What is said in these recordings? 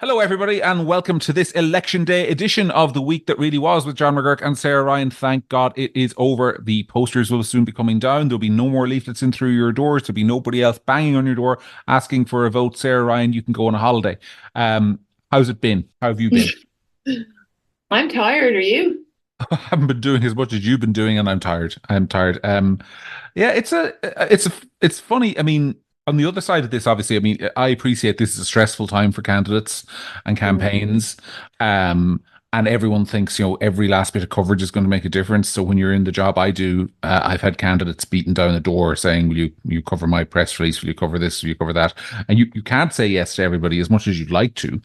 Hello, everybody, and welcome to this Election Day edition of The Week That Really Was with John McGurk and Sarah Ryan. Thank God it is over. The posters will soon be coming down. There'll be no more leaflets in through your doors. There'll be nobody else banging on your door asking for a vote. Sarah Ryan, you can go on a holiday. How's it been? How have you been? I'm tired. Are you? I haven't been doing as much as you've been doing, and I'm tired. I'm tired. Yeah, it's funny. I mean, on the other side of this, obviously, I mean, I appreciate this is a stressful time for candidates and Mm. campaigns. Um, and everyone thinks, every last bit of coverage is going to make a difference. So when you're in the job I do, I've had candidates beating down the door saying, will you cover my press release? Will you cover this? Will you cover that? And you can't say yes to everybody as much as you'd like to.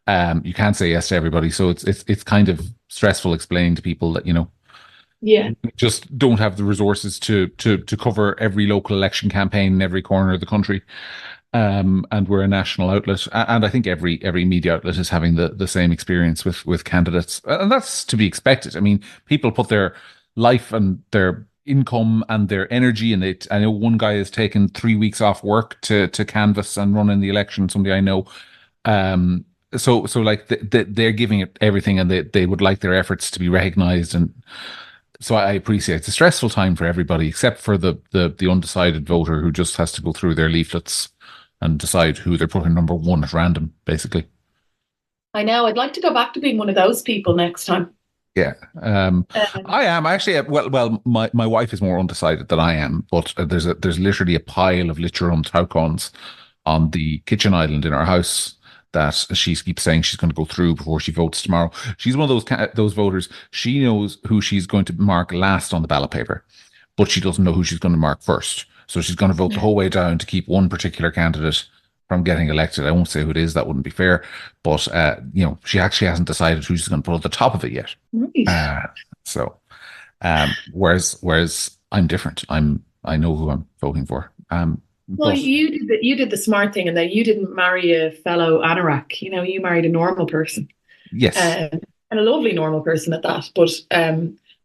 You can't say yes to everybody. So it's kind of stressful explaining to people that, Yeah. just don't have the resources to cover every local election campaign in every corner of the country. And we're a national outlet, and I think every media outlet is having the same experience with candidates, and that's to be expected. I mean, people put their life and their income and their energy in it. I know one guy has taken 3 weeks off work to canvass and run in the election. Somebody I know. So like they're giving it everything, and they would like their efforts to be recognized. And so I appreciate it's a stressful time for everybody, except for the undecided voter who just has to go through their leaflets and decide who they're putting number one at random, basically. I know. I'd like to go back to being one of those people next time. Yeah, Um, I am actually. Well, my wife is more undecided than I am, but there's literally a pile of Litcherum Taucons on the kitchen island in our house that she keeps saying she's going to go through before she votes tomorrow. She's one of those voters. She knows who she's going to mark last on the ballot paper, but she doesn't know who she's going to mark first. So she's going to vote the whole way down to keep one particular candidate from getting elected. I won't say who it is; that wouldn't be fair. But she actually hasn't decided who she's going to put at the top of it yet. right. Uh, so, whereas I'm different. I know who I'm voting for. Well, But you did the smart thing, and that you didn't marry a fellow anorak. You married a normal person, yes, um, and a lovely normal person at that. But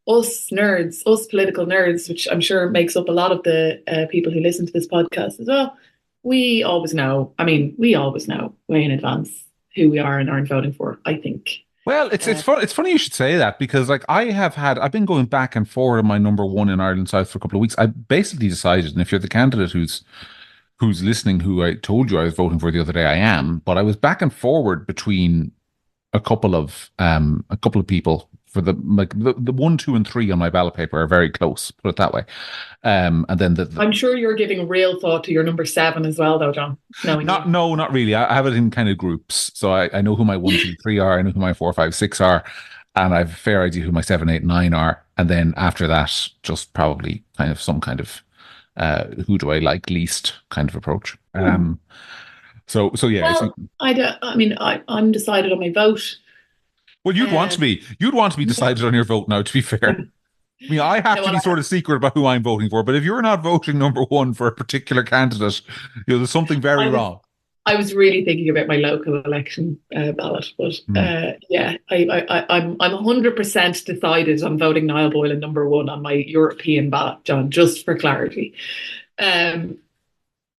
us nerds, us political nerds, which I'm sure makes up a lot of the people who listen to this podcast as well, we always know. I mean, we always know way in advance who we are and aren't voting for. I think. well, it's Uh, fun. It's funny you should say that because like I've been going back and forward on my number one in Ireland South for a couple of weeks. I basically decided, and if you're the candidate who's listening, who I told you I was voting for the other day, I am. But I was back and forward between a couple of people for the one, two, and three on my ballot paper are very close. Put it that way. And then I'm sure you're giving real thought to your number seven as well, though, John. Knowing you. not no, not really. I have it in kind of groups, so I know who my one, two, three are. I know who my four, five, six are, and I have a fair idea who my seven, eight, nine are. And then after that, just probably kind of some kind of who do I like least kind of approach. Hmm. So yeah, it's Well, I don't, I mean, I'm decided on my vote. well, Um, you'd want to be yeah. decided on your vote now. To be fair, I mean, I have No, to well, be sort of secret about who I'm voting for. But if you're not voting number one for a particular candidate, there's something very I was wrong. I was really thinking about my local election ballot, but Hmm. yeah, I'm 100% decided on voting Niall Boylan number one on my European ballot, John, just for clarity. Um,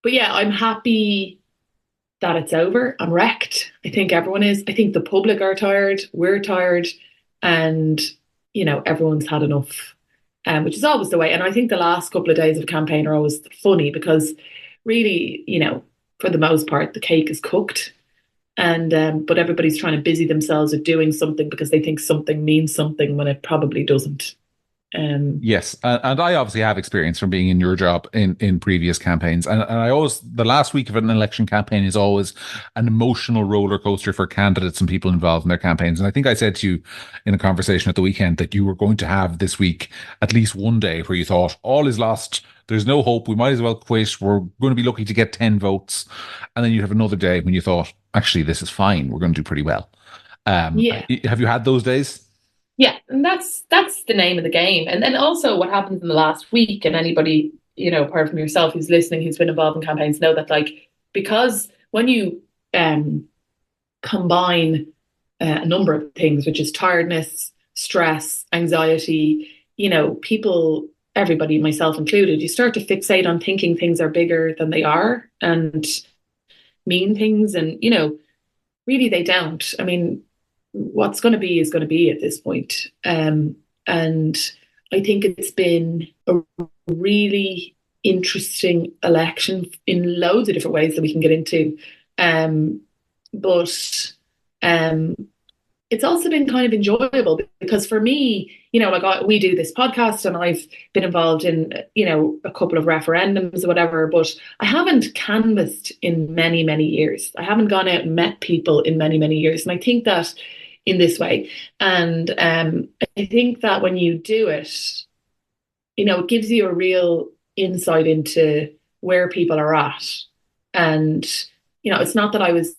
but yeah, I'm happy that it's over. I'm wrecked. I think everyone is. I think the public are tired. We're tired, and everyone's had enough. Which is always the way. And I think the last couple of days of campaign are always funny because really, for the most part, the cake is cooked. And but everybody's trying to busy themselves with doing something because they think something means something when it probably doesn't. Um, Yes, and I obviously have experience from being in your job in previous campaigns, and I always the last week of an election campaign is always an emotional roller coaster for candidates and people involved in their campaigns. And I think I said to you in a conversation at the weekend that you were going to have this week at least one day where you thought all is lost, there's no hope, we might as well quit, we're going to be lucky to get 10 votes, and then you have another day when you thought actually this is fine, we're going to do pretty well. yeah, Have you had those days? yeah, and that's the name of the game. And then also what happens in the last week, and anybody apart from yourself who's listening, who's been involved in campaigns, know that like because when you combine a number of things, which is tiredness, stress, anxiety, people, everybody, myself included, you start to fixate on thinking things are bigger than they are and mean things. And, really they don't. I mean, what's going to be is going to be at this point. And I think it's been a really interesting election in loads of different ways that we can get into. Um, but um, it's also been kind of enjoyable because for me, we do this podcast and I've been involved in, a couple of referendums or whatever, but I haven't canvassed in many, many years. I haven't gone out and met people in many, many years. And I think that in this way. And I think that when you do it, it gives you a real insight into where people are at. And, it's not that I was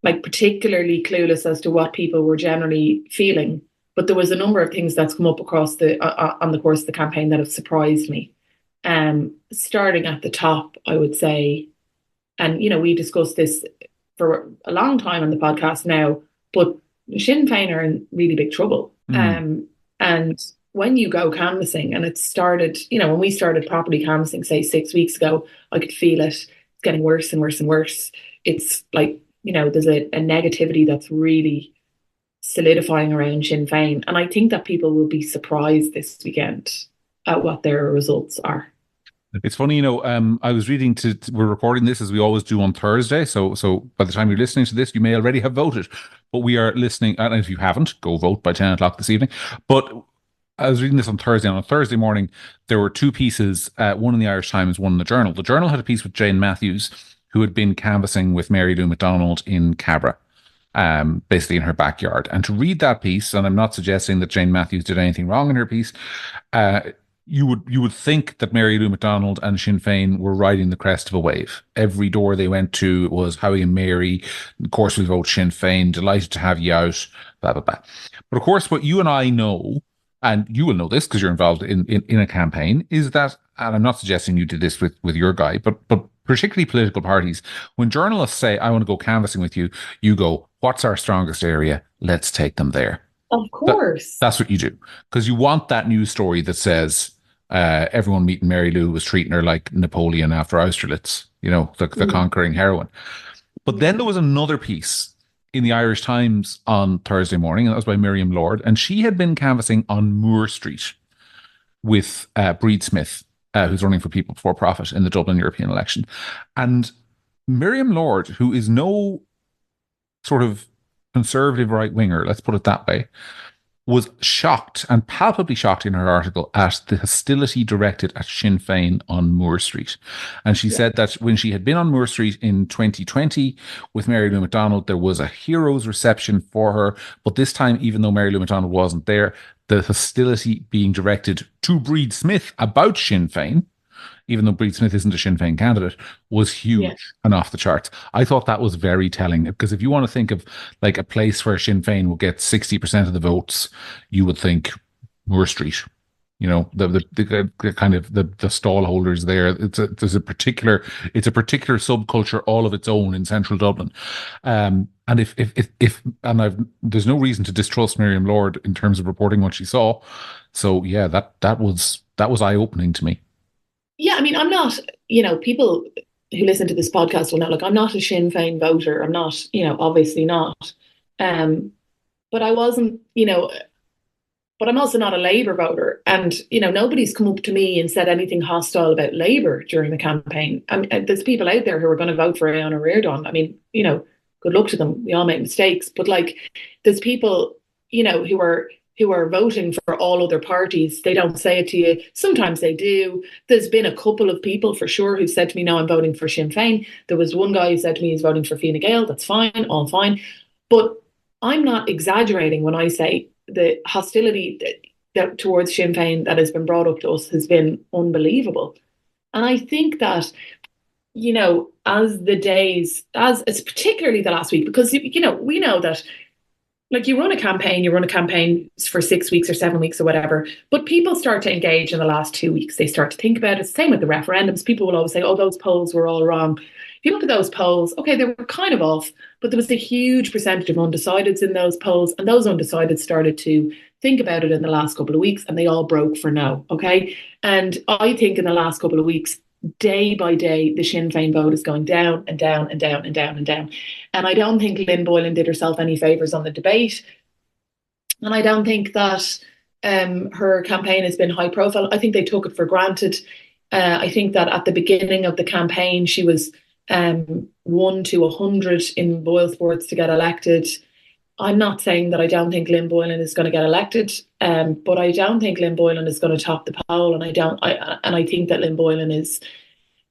like particularly clueless as to what people were generally feeling, but there was a number of things that's come up across on the course of the campaign that have surprised me. Starting at the top, I would say, and we discussed this for a long time on the podcast now, but Sinn Féin are in really big trouble. And when you go canvassing, and it started, when we started properly canvassing, say 6 weeks ago, I could feel it. It's getting worse and worse and worse. It's like, there's a negativity that's really solidifying around Sinn Féin. And I think that people will be surprised this weekend at what their results are. It's funny, I was reading we're recording this as we always do on Thursday. So by the time you're listening to this, you may already have voted, but we are listening. And if you haven't, go vote by 10 o'clock this evening. But I was reading this on Thursday. On a Thursday morning, there were two pieces, one in the Irish Times, one in the Journal. The Journal had a piece with Jane Matthews, who had been canvassing with Mary Lou McDonald in Cabra, basically in her backyard. And to read that piece, and I'm not suggesting that Jane Matthews did anything wrong in her piece, you would think that Mary Lou McDonald and Sinn Féin were riding the crest of a wave. Every door they went to was Howie and Mary. Of course, we vote Sinn Féin. Delighted to have you out. Blah blah blah. But of course, what you and I know, and you will know this because you're involved in a campaign, is that, and I'm not suggesting you did this with your guy, but particularly political parties, when journalists say, "I want to go canvassing with you," you go, "What's our strongest area? Let's take them there." Of course. That's what you do, because you want that news story that says everyone meeting Mary Lou was treating her like Napoleon after Austerlitz, the conquering heroine. But then there was another piece in the Irish Times on Thursday morning, and that was by Miriam Lord, and she had been canvassing on Moore Street with Breed Smith, who's running for People Before Profit in the Dublin European election. And Miriam Lord, who is no sort of conservative right-winger, let's put it that way, was shocked, and palpably shocked in her article, at the hostility directed at Sinn Féin on Moore Street. And she said that when she had been on Moore Street in 2020 with Mary Lou McDonald, there was a hero's reception for her. But this time, even though Mary Lou McDonald wasn't there, the hostility being directed to Breed Smith about Sinn Féin, even though Breed Smith isn't a Sinn Féin candidate, was huge and off the charts. I thought that was very telling, because if you want to think of like a place where Sinn Féin will get 60% of the votes, you would think Moore Street. The kind of the stall holders there. It's a particular subculture all of its own in central Dublin. And there's no reason to distrust Miriam Lord in terms of reporting what she saw. So yeah, that was eye-opening to me. Yeah, I mean, I'm not, people who listen to this podcast will know, like, I'm not a Sinn Féin voter. I'm not, obviously not. But I wasn't, but I'm also not a Labour voter. And, nobody's come up to me and said anything hostile about Labour during the campaign. I mean, there's people out there who are going to vote for Aodhán Riordan. I mean, good luck to them. We all make mistakes. But like, there's people, who are voting for all other parties. They don't say it to you. Sometimes they do. There's been a couple of people for sure who said to me, no, I'm voting for Sinn Féin. There was one guy who said to me he's voting for Fine Gael. That's fine, all fine. But I'm not exaggerating when I say the hostility that towards Sinn Féin that has been brought up to us has been unbelievable. And I think that, as the days, as particularly the last week, because, we know that, like, you run a campaign for 6 weeks or 7 weeks or whatever, but people start to engage in the last 2 weeks. They start to think about it. Same with the referendums. People will always say, oh, those polls were all wrong. If you look at those polls, okay, they were kind of off, but there was a huge percentage of undecideds in those polls, and those undecideds started to think about it in the last couple of weeks, and they all broke for no, okay? And I think in the last couple of weeks, day by day, the Sinn Féin vote is going down and down and down and down and down. And I don't think Lynn Boylan did herself any favours on the debate. And I don't think that her campaign has been high profile. I think they took it for granted. I think that at the beginning of the campaign, she was 1 to 100 in Boyle Sports to get elected. I'm not saying that I don't think Lynn Boylan is going to get elected, but I don't think Lynn Boylan is going to top the poll, and I think that Lynn Boylan is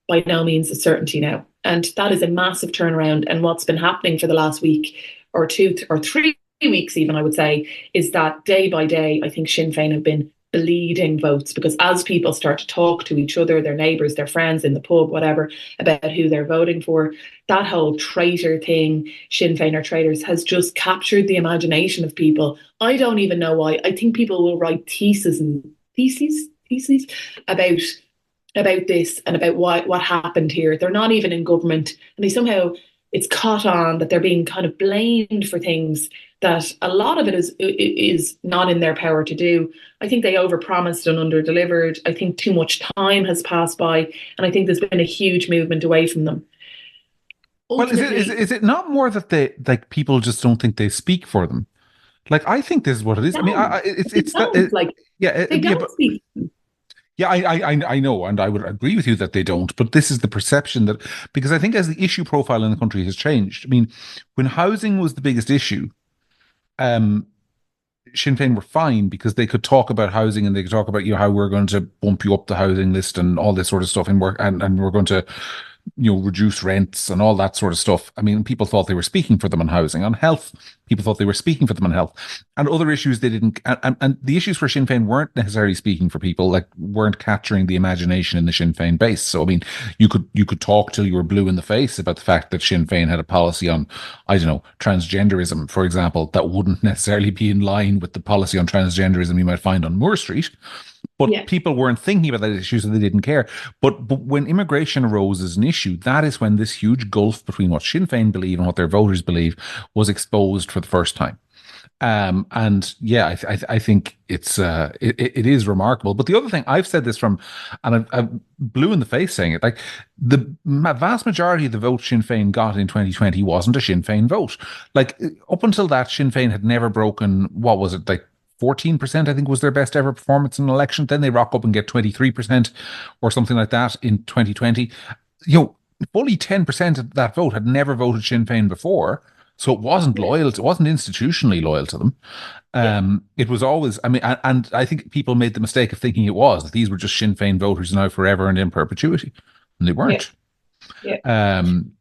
by no means a certainty now, and that is a massive turnaround. And what's been happening for the last week or 2 or 3 weeks, even I would say, is that day by day, I think Sinn Féin have been bleeding votes, because as people start to talk to each other, their neighbours, their friends in the pub, whatever, about who they're voting for, that whole traitor thing, Sinn Féin are traitors, has just captured the imagination of people. I don't even know why. I think people will write theses about this and about what happened here. They're not even in government, and they somehow, it's caught on that they're being kind of blamed for things that a lot of it is not in their power to do. I think they overpromised and underdelivered. I think too much time has passed by, and I think there's been a huge movement away from them. Ultimately, well, is it not more that they, like, people just don't think they speak for them? Like, I think this is what it is. No, I mean, it's that, like, yeah, they don't speak. Yeah, I know, and I would agree with you that they don't, but this is the perception that, because I think as the issue profile in the country has changed, I mean, when housing was the biggest issue, Sinn Féin were fine because they could talk about housing and they could talk about, you know, how we're going to bump you up the housing list and all this sort of stuff, and we're going to, you know, reduce rents and all that sort of stuff. I mean, people thought they were speaking for them on housing. On health, people thought they were speaking for them on health. And other issues they didn't. And the issues for Sinn Féin weren't necessarily speaking for people, like weren't capturing the imagination in the Sinn Féin base. So, I mean, you could talk till you were blue in the face about the fact that Sinn Féin had a policy on, I don't know, transgenderism, for example, that wouldn't necessarily be in line with the policy on transgenderism you might find on Moore Street. But people weren't thinking about that issue, so they didn't care. But when immigration arose as an issue, that is when this huge gulf between what Sinn Féin believe and what their voters believe was exposed for the first time. And yeah, I think it is remarkable. But the other thing, I've said this from, and I'm blue in the face saying it, like the vast majority of the vote Sinn Féin got in 2020 wasn't a Sinn Féin vote. Like up until that, Sinn Féin had never broken, what was it, like 14%, I think, was their best ever performance in an election. Then they rock up and get 23% or something like that in 2020. You know, fully 10% of that vote had never voted Sinn Féin before. So it wasn't loyal. It wasn't institutionally loyal to them. It was always, I mean, and I think people made the mistake of thinking it was, that these were just Sinn Féin voters now forever and in perpetuity. And they weren't. Yeah.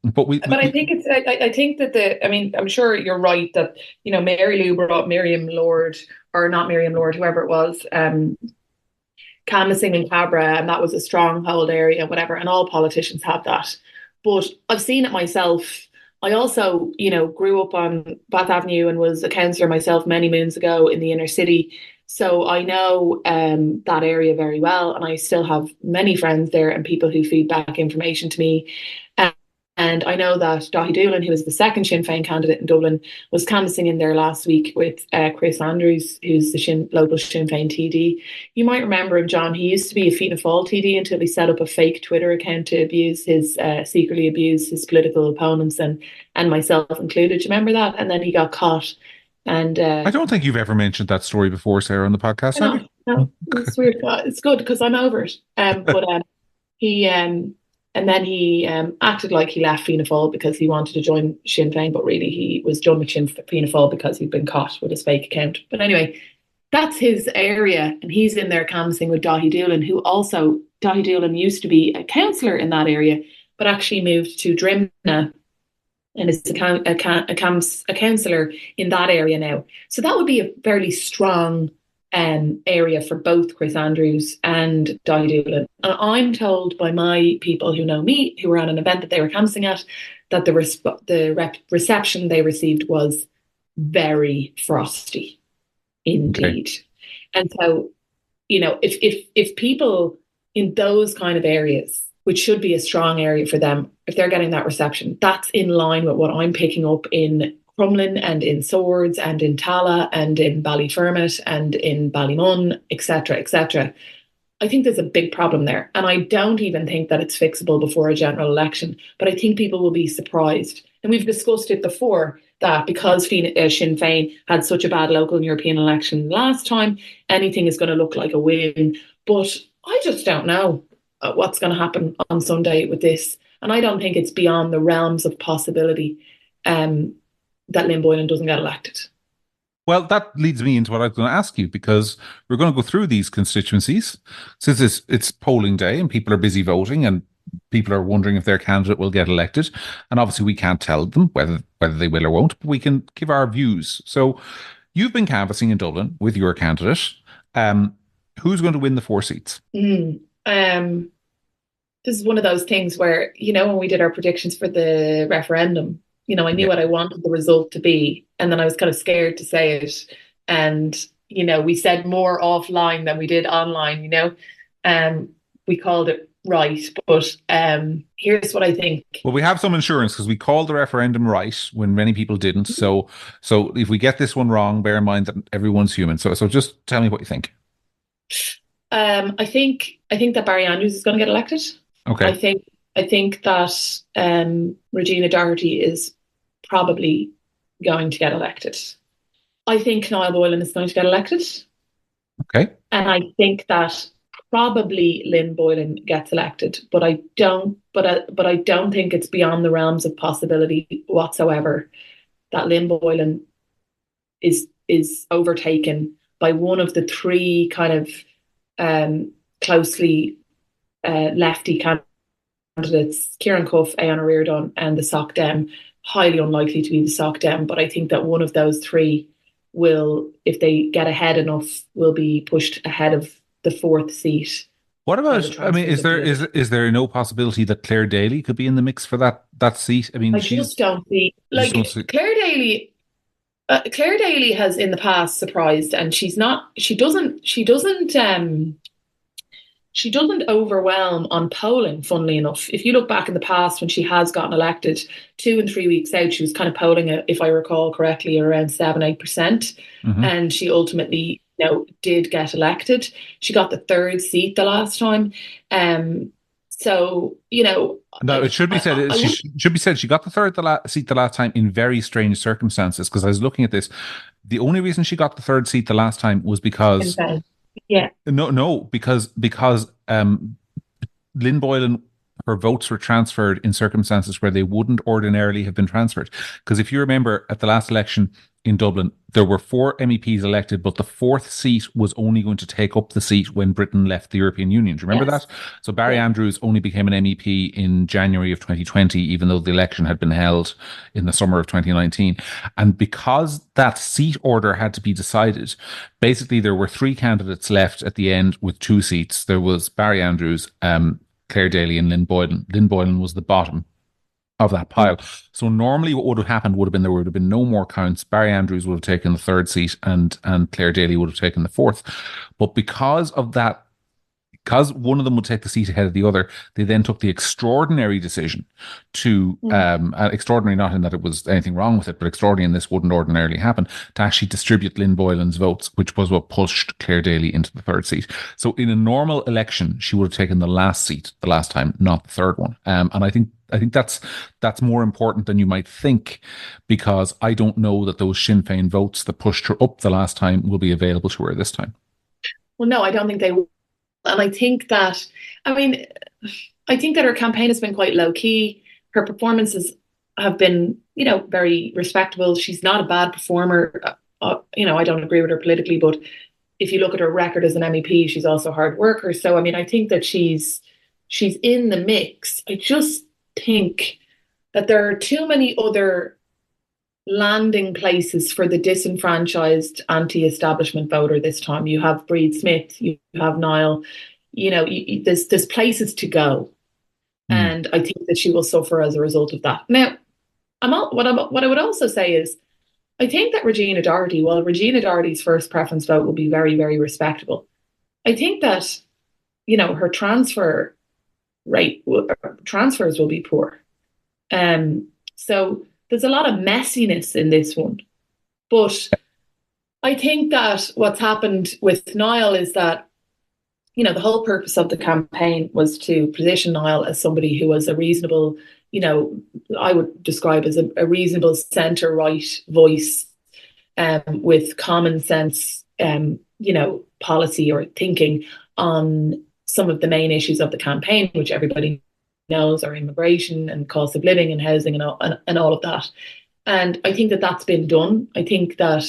But I think I think that I mean, I'm sure you're right that, you know, Mary Lou brought Miriam Lord, or not Miriam Lord, whoever it was, canvassing in Cabra, and that was a stronghold area, whatever, and all politicians have that. But I've seen it myself. I also, you know, grew up on Bath Avenue and was a councillor myself many moons ago in the inner city. So I know that area very well, and I still have many friends there and people who feed back information to me. And I know that Daithí Doolan, who was the second Sinn Féin candidate in Dublin, was canvassing in there last week with Chris Andrews, who's the local Sinn Féin TD. You might remember him, John. He used to be a Fianna Fáil TD until he set up a fake Twitter account to secretly abuse his political opponents and myself included. Do you remember that? And then he got caught. And I don't think you've ever mentioned that story before, Sarah, on the podcast, have you? No, it's weird. It's good because I'm over it. But he and then he acted like he left Fianna Fáil because he wanted to join Sinn Féin, but really he was done with Fianna Fáil because he'd been caught with his fake account. But anyway, that's his area, and he's in there canvassing with Daithí Doolan, who also, Daithí Doolan used to be a councillor in that area, but actually moved to Drimna and is a councillor in that area now. So that would be a fairly strong area for both Chris Andrews and Daithí Doolan. And I'm told by my people who know me, who were at an event that they were canvassing at, that the reception they received was very frosty indeed. Okay. And so, you know, if people in those kind of areas, which should be a strong area for them, if they're getting that reception, that's in line with what I'm picking up in Crumlin and in Swords and in Tala and in Ballyfermot and in Ballymun, etc., etc. I think there's a big problem there. And I don't even think that it's fixable before a general election. But I think people will be surprised. And we've discussed it before that because Sinn Féin had such a bad local and European election last time, anything is going to look like a win. But I just don't know what's going to happen on Sunday with this. And I don't think it's beyond the realms of possibility that Lynn Boylan doesn't get elected. Well, that leads me into what I was going to ask you, because we're going to go through these constituencies since it's polling day and people are busy voting and people are wondering if their candidate will get elected. And obviously we can't tell them whether they will or won't, but we can give our views. So you've been canvassing in Dublin with your candidate. Who's going to win the 4 seats? This is one of those things where, when we did our predictions for the referendum, I knew what I wanted the result to be. And then I was kind of scared to say it. And, we said more offline than we did online, we called it right. But here's what I think. Well, we have some insurance because we called the referendum right when many people didn't. So if we get this one wrong, bear in mind that everyone's human. So just tell me what you think. I think that Barry Andrews is going to get elected. Okay. I think that Regina Doherty is probably going to get elected. I think Niall Boylan is going to get elected. Okay. And I think that probably Lynn Boylan gets elected, but I don't think it's beyond the realms of possibility whatsoever that Lynn Boylan is overtaken by one of the 3 kind of closely lefty candidates, Kieran Cuff, Aodhán Ó Ríordáin, and the Soc Dem. Highly unlikely to be the Soc Dem, but I think that one of those 3 will, if they get ahead enough, will be pushed ahead of the 4th seat. What about, is there no possibility that Claire Daly could be in the mix for that seat? I mean, I just don't see, Claire Daly. Claire Daly has in the past surprised, and she doesn't overwhelm on polling, funnily enough. If you look back in the past when she has gotten elected, 2 and 3 weeks out, she was kind of polling, if I recall correctly, around 7-8%. Mm-hmm. And she ultimately, did get elected. She got the 3rd seat the last time. So, No, it should be said. Should be said. She got the 3rd seat the last time in very strange circumstances. Because I was looking at this, the only reason she got the 3rd seat the last time was because, because Lynn Boylan, her votes were transferred in circumstances where they wouldn't ordinarily have been transferred. Because if you remember, at the last election in Dublin, there were 4 MEPs elected, but the 4th seat was only going to take up the seat when Britain left the European Union. Do you remember that? So Barry Andrews only became an MEP in January of 2020, even though the election had been held in the summer of 2019. And because that seat order had to be decided, basically there were 3 candidates left at the end with 2 seats. There was Barry Andrews, Claire Daly, and Lynn Boylan. Lynn Boylan was the bottom of that pile. So normally what would have happened would have been there would have been no more counts. Barry Andrews would have taken the 3rd seat and Claire Daly would have taken the 4th. But because of that, because one of them would take the seat ahead of the other, they then took the extraordinary decision to, extraordinary not in that it was anything wrong with it, but extraordinary in this wouldn't ordinarily happen, to actually distribute Lynn Boylan's votes, which was what pushed Claire Daly into the 3rd seat. So in a normal election, she would have taken the last seat the last time, not the 3rd one. And I think that's more important than you might think, because I don't know that those Sinn Féin votes that pushed her up the last time will be available to her this time. Well, no, I don't think they will. And I think that her campaign has been quite low key. Her performances have been, very respectable. She's not a bad performer. I don't agree with her politically, but if you look at her record as an MEP, she's also a hard worker. So, I think that she's in the mix. I just think that there are too many other landing places for the disenfranchised anti-establishment voter this time. You have Breed Smith, you have Niall, there's places to go. And I think that she will suffer as a result of that. Now, what I would also say is, I think that Regina Doherty, while Regina Doherty's first preference vote will be very, very respectable, I think that, her transfers will be poor. So there's a lot of messiness in this one. But I think that what's happened with Niall is that the whole purpose of the campaign was to position Niall as somebody who was a reasonable, I would describe as a reasonable centre right voice, with common sense, policy or thinking on some of the main issues of the campaign, which everybody knows are immigration and cost of living and housing and all of that. And I think that that's been done. I think that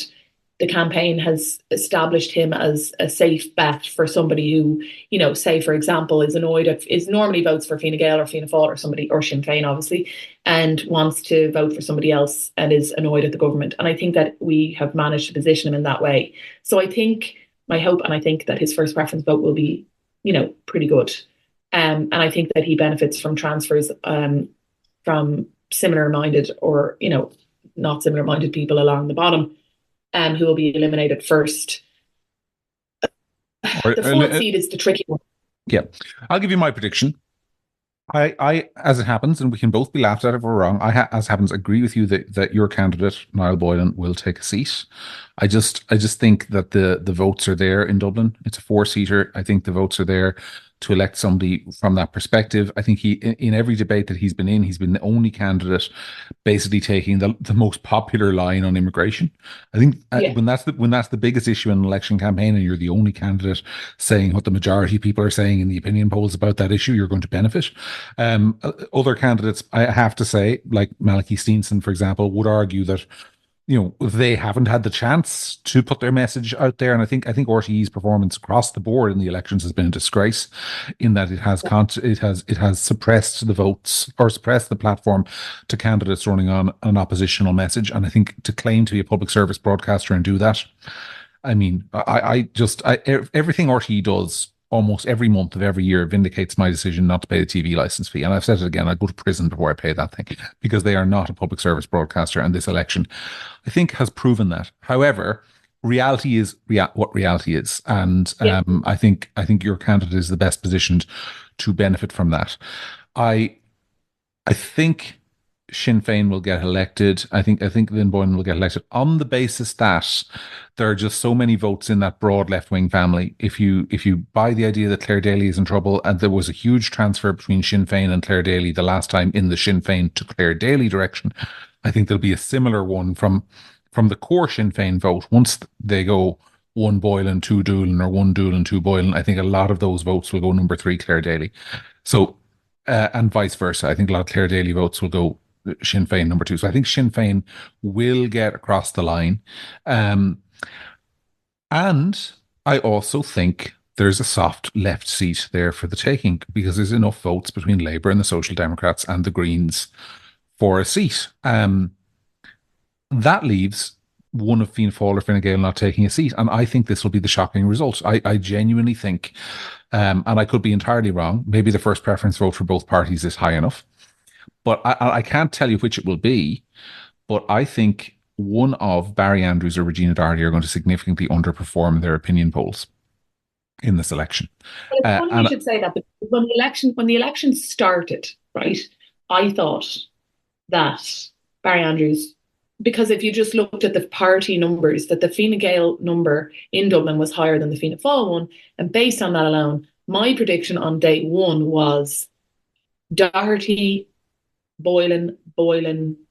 the campaign has established him as a safe bet for somebody who, say, for example, is normally votes for Fine Gael or Fianna Fáil or somebody, or Sinn Féin, obviously, and wants to vote for somebody else and is annoyed at the government. And I think that we have managed to position him in that way. So I think my hope, and I think that his first preference vote will be, pretty good. And I think that he benefits from transfers from similar-minded or, not similar-minded people along the bottom, who will be eliminated first. The fourth seat is the tricky one. Yeah. I'll give you my prediction. I, as it happens, and we can both be laughed at if we're wrong, as it happens, agree with you that your candidate, Niall Boylan, will take a seat. I just think that the votes are there in Dublin. It's a 4-seater. I think the votes are there to elect somebody from that perspective. I think in every debate that he's been in, he's been the only candidate basically taking the most popular line on immigration. I think when that's the biggest issue in an election campaign, and you're the only candidate saying what the majority of people are saying in the opinion polls about that issue, you're going to benefit. Other candidates, I have to say, like Malachy Steenson, for example, would argue that they haven't had the chance to put their message out there. And I think RTE's performance across the board in the elections has been a disgrace, in that it has suppressed the votes or suppressed the platform to candidates running on an oppositional message. And I think to claim to be a public service broadcaster and do that, I mean, everything RTE does almost every month of every year vindicates my decision not to pay the TV license fee. And I've said it again, I'd go to prison before I pay that thing, because they are not a public service broadcaster. And this election, I think, has proven that. However, reality is what reality is. And I think your candidate is the best positioned to benefit from that. I think Sinn Féin will get elected. I think Lynn Boylan will get elected on the basis that there are just so many votes in that broad left-wing family. If you buy the idea that Clare Daly is in trouble, and there was a huge transfer between Sinn Féin and Clare Daly the last time in the Sinn Féin to Clare Daly direction, I think there'll be a similar one from the core Sinn Féin vote. Once they go 1 Boylan, 2 Doolan, or 1 Doolan, 2 Boylan, I think a lot of those votes will go number 3 Clare Daly. So, and vice versa. I think a lot of Clare Daly votes will go Sinn Féin number 2. So I think Sinn Féin will get across the line. And I also think there's a soft left seat there for the taking, because there's enough votes between Labour and the Social Democrats and the Greens for a seat. That leaves one of Fianna Fáil or Fine Gael not taking a seat. And I think this will be the shocking result. I genuinely think, and I could be entirely wrong, maybe the first preference vote for both parties is high enough, but I can't tell you which it will be. But I think one of Barry Andrews or Regina Doherty are going to significantly underperform their opinion polls in this election. Well, it's funny you should say that, but when the election started, right, I thought that Barry Andrews, because if you just looked at the party numbers, that the Fine Gael number in Dublin was higher than the Fianna Fáil one, and based on that alone, my prediction on day one was Doherty, Boylan,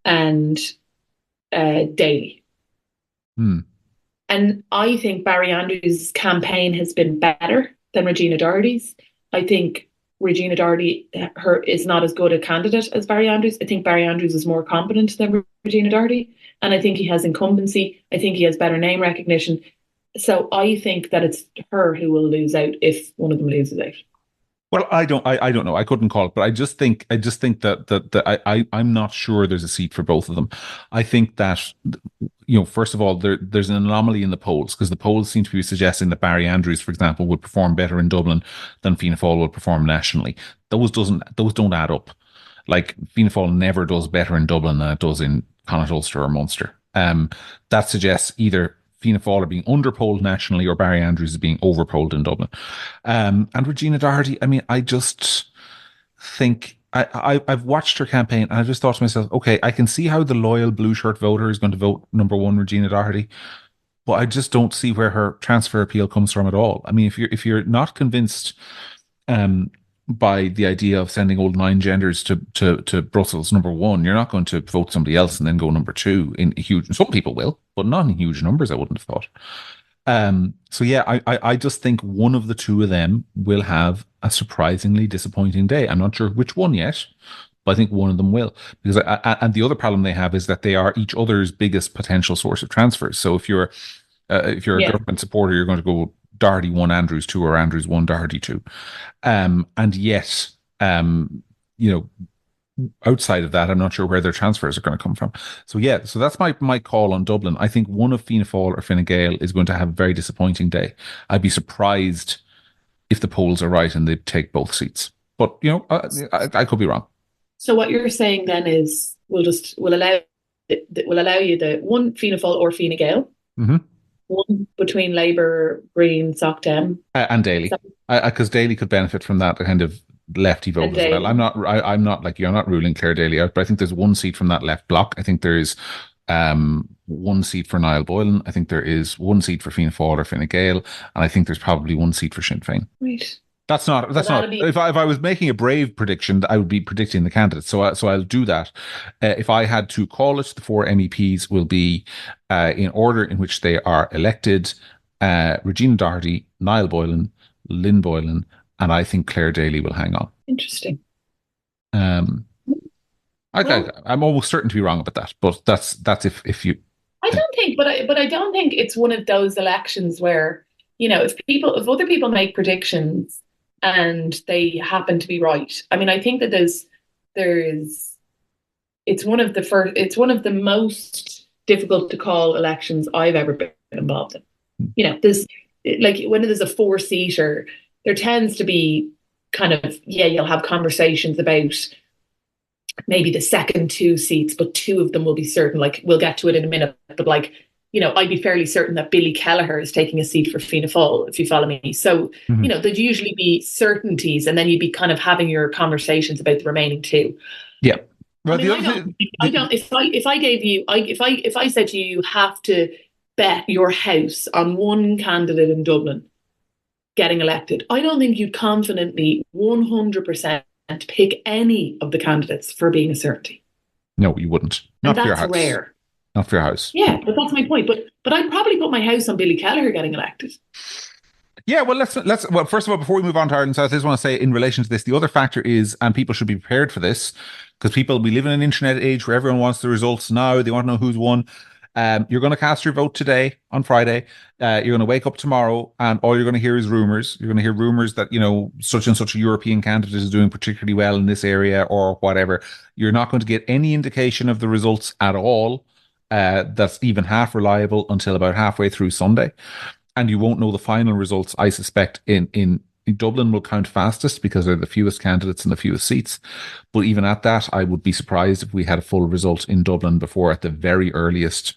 and Daly. And I think Barry Andrews' campaign has been better than Regina Doherty's. I think Regina Doherty is not as good a candidate as Barry Andrews. I think Barry Andrews is more competent than Regina Doherty. And I think he has incumbency. I think he has better name recognition. So I think that it's her who will lose out if one of them loses out. Well, I don't know. I couldn't call it, but I just think that I'm not sure there's a seat for both of them. I think that, first of all, there's an anomaly in the polls, because the polls seem to be suggesting that Barry Andrews, for example, would perform better in Dublin than Fianna Fáil would perform nationally. Those don't add up. Like, Fianna Fáil never does better in Dublin than it does in Connacht, Ulster, or Munster. That suggests either Fianna Fáil are being underpolled nationally or Barry Andrews is being overpolled in Dublin. And Regina Doherty, I mean, I just think I've watched her campaign, and I just thought to myself, okay, I can see how the loyal blue shirt voter is going to vote number 1 Regina Doherty, but I just don't see where her transfer appeal comes from at all. I mean, if you're not convinced by the idea of sending old nine genders to Brussels, number one, you're not going to vote somebody else and then go number two in huge. Some people will, but not in huge numbers. I wouldn't have thought. So yeah, I just think one of the two of them will have a surprisingly disappointing day. I'm not sure which one yet, but I think one of them will. Because and the other problem they have is that they are each other's biggest potential source of transfers. So if you're a government supporter, you're going to go Doherty 1, Andrews 2, or Andrews 1, Doherty 2. And yet, you know, outside of that, I'm not sure where their transfers are going to come from. So yeah, so that's my call on Dublin. I think one of Fianna Fáil or Fine Gael is going to have a very disappointing day. I'd be surprised if the polls are right and they take both seats. But I could be wrong. So what you're saying then is we'll allow you the one Fianna Fáil or Fine Gael, one between Labour, Green, Soc Dem, and Daly, because Daly could benefit from that kind of lefty vote as well. I'm not like you're not ruling Claire Daly out, but I think there's one seat from that left block. I think there is one seat for Niall Boylan. I think there is one seat for Fianna Fáil or Fine Gael, and I think there's probably one seat for Sinn Féin. Right. That's not. If I was making a brave prediction, I would be predicting the candidates. So I'll do that. If I had to call it, the four MEPs will be in order in which they are elected: Regina Doherty, Niall Boylan, Lynn Boylan, and I think Claire Daly will hang on. Interesting. I'm almost certain to be wrong about that, but that's if you. I don't think, but I don't think it's one of those elections where if other people make predictions and they happen to be right. I mean, I think that it's one of the most difficult to call elections I've ever been involved in. There's like when there's a 4-seater, there tends to be kind of, you'll have conversations about maybe the second 2 seats, but 2 of them will be certain. Like we'll get to it in a minute, but like, I'd be fairly certain that Billy Kelleher is taking a seat for Fianna Fáil, if you follow me. So, there'd usually be certainties, and then you'd be kind of having your conversations about the remaining 2. Yeah. Well, I don't. If I said to you have to bet your house on one candidate in Dublin getting elected, I don't think you'd confidently 100% pick any of the candidates for being a certainty. No, you wouldn't. Not for your house. That's rare. Not for your house. Yeah, but that's my point. But I'd probably put my house on Billy Kelleher getting elected. Yeah, well, let's first of all, before we move on to Ireland South, I just want to say in relation to this, the other factor is, and people should be prepared for this, because we live in an internet age where everyone wants the results now. They want to know who's won. You're going to cast your vote today on Friday. You're going to wake up tomorrow and all you're going to hear is rumors. You're going to hear rumors that, such and such a European candidate is doing particularly well in this area or whatever. You're not going to get any indication of the results at all. That's even half reliable until about halfway through Sunday. And you won't know the final results, I suspect, in Dublin will count fastest because they're the fewest candidates and the fewest seats. But even at that, I would be surprised if we had a full result in Dublin before at the very earliest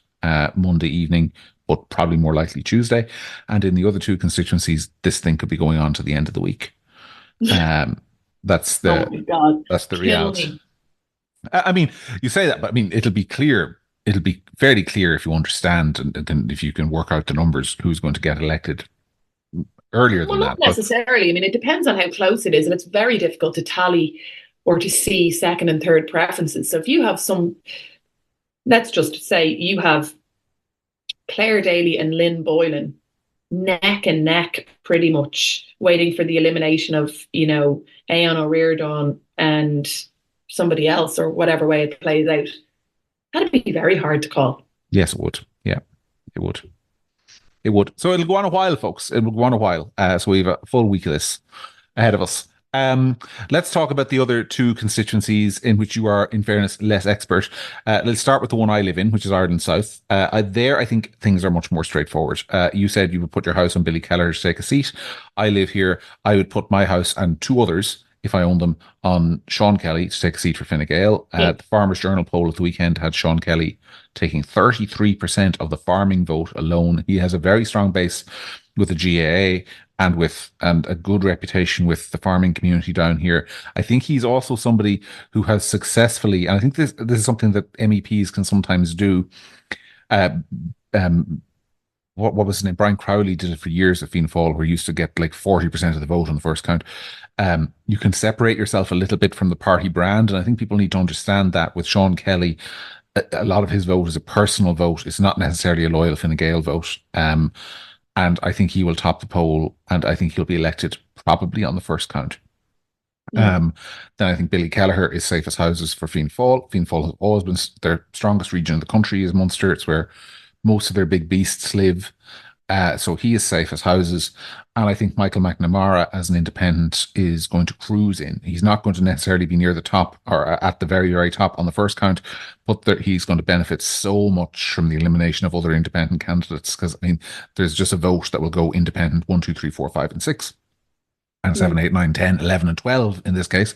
Monday evening, but probably more likely Tuesday. And in the other 2 constituencies, this thing could be going on to the end of the week. That's the reality. I mean, you say that, but I mean, it'll be clear. It'll be fairly clear if you understand and if you can work out the numbers, who's going to get elected earlier than that. Not necessarily. I mean, it depends on how close it is, and it's very difficult to tally or to see second and third preferences. So if you have let's just say you have Claire Daly and Lynn Boylan neck and neck pretty much waiting for the elimination of, Aon O'Riordan and somebody else or whatever way it plays out. That'd be very hard to call. Yes, it would. Yeah, it would. It would. So it'll go on a while, folks. It will go on a while. So we have a full week of this ahead of us. Let's talk about the other 2 constituencies in which you are, in fairness, less expert. Let's start with the one I live in, which is Ireland South. There, I think things are much more straightforward. You said you would put your house on Billy Kelleher to take a seat. I live here. I would put my house and 2 others, if I owned them, on Sean Kelly to take a seat for Fine Gael. The Farmers Journal poll at the weekend had Sean Kelly taking 33% of the farming vote alone. He has a very strong base with the GAA and a good reputation with the farming community down here. I think he's also somebody who has successfully, and I think this is something that MEPs can sometimes do, what was his name? Brian Crowley did it for years at Fianna Fáil, where he used to get like 40% of the vote on the first count. You can separate yourself a little bit from the party brand, and I think people need to understand that with Sean Kelly. A lot of his vote is a personal vote. It's not necessarily a loyal Fine Gael vote. And I think he will top the poll, and I think he'll be elected probably on the first count. Mm. Then I think Billy Kelleher is safe as houses for Fianna Fáil. Fianna Fáil has always been their strongest region in the country is Munster. It's where most of their big beasts live. So he is safe as houses. And I think Michael McNamara, as an independent, is going to cruise in. He's not going to necessarily be near the top or at the very, very top on the first count, but he's going to benefit so much from the elimination of other independent candidates. Because, I mean, there's just a vote that will go independent 1, 2, 3, 4, 5, and 6 and 7, 8, 9, 10, 11, and 12 in this case.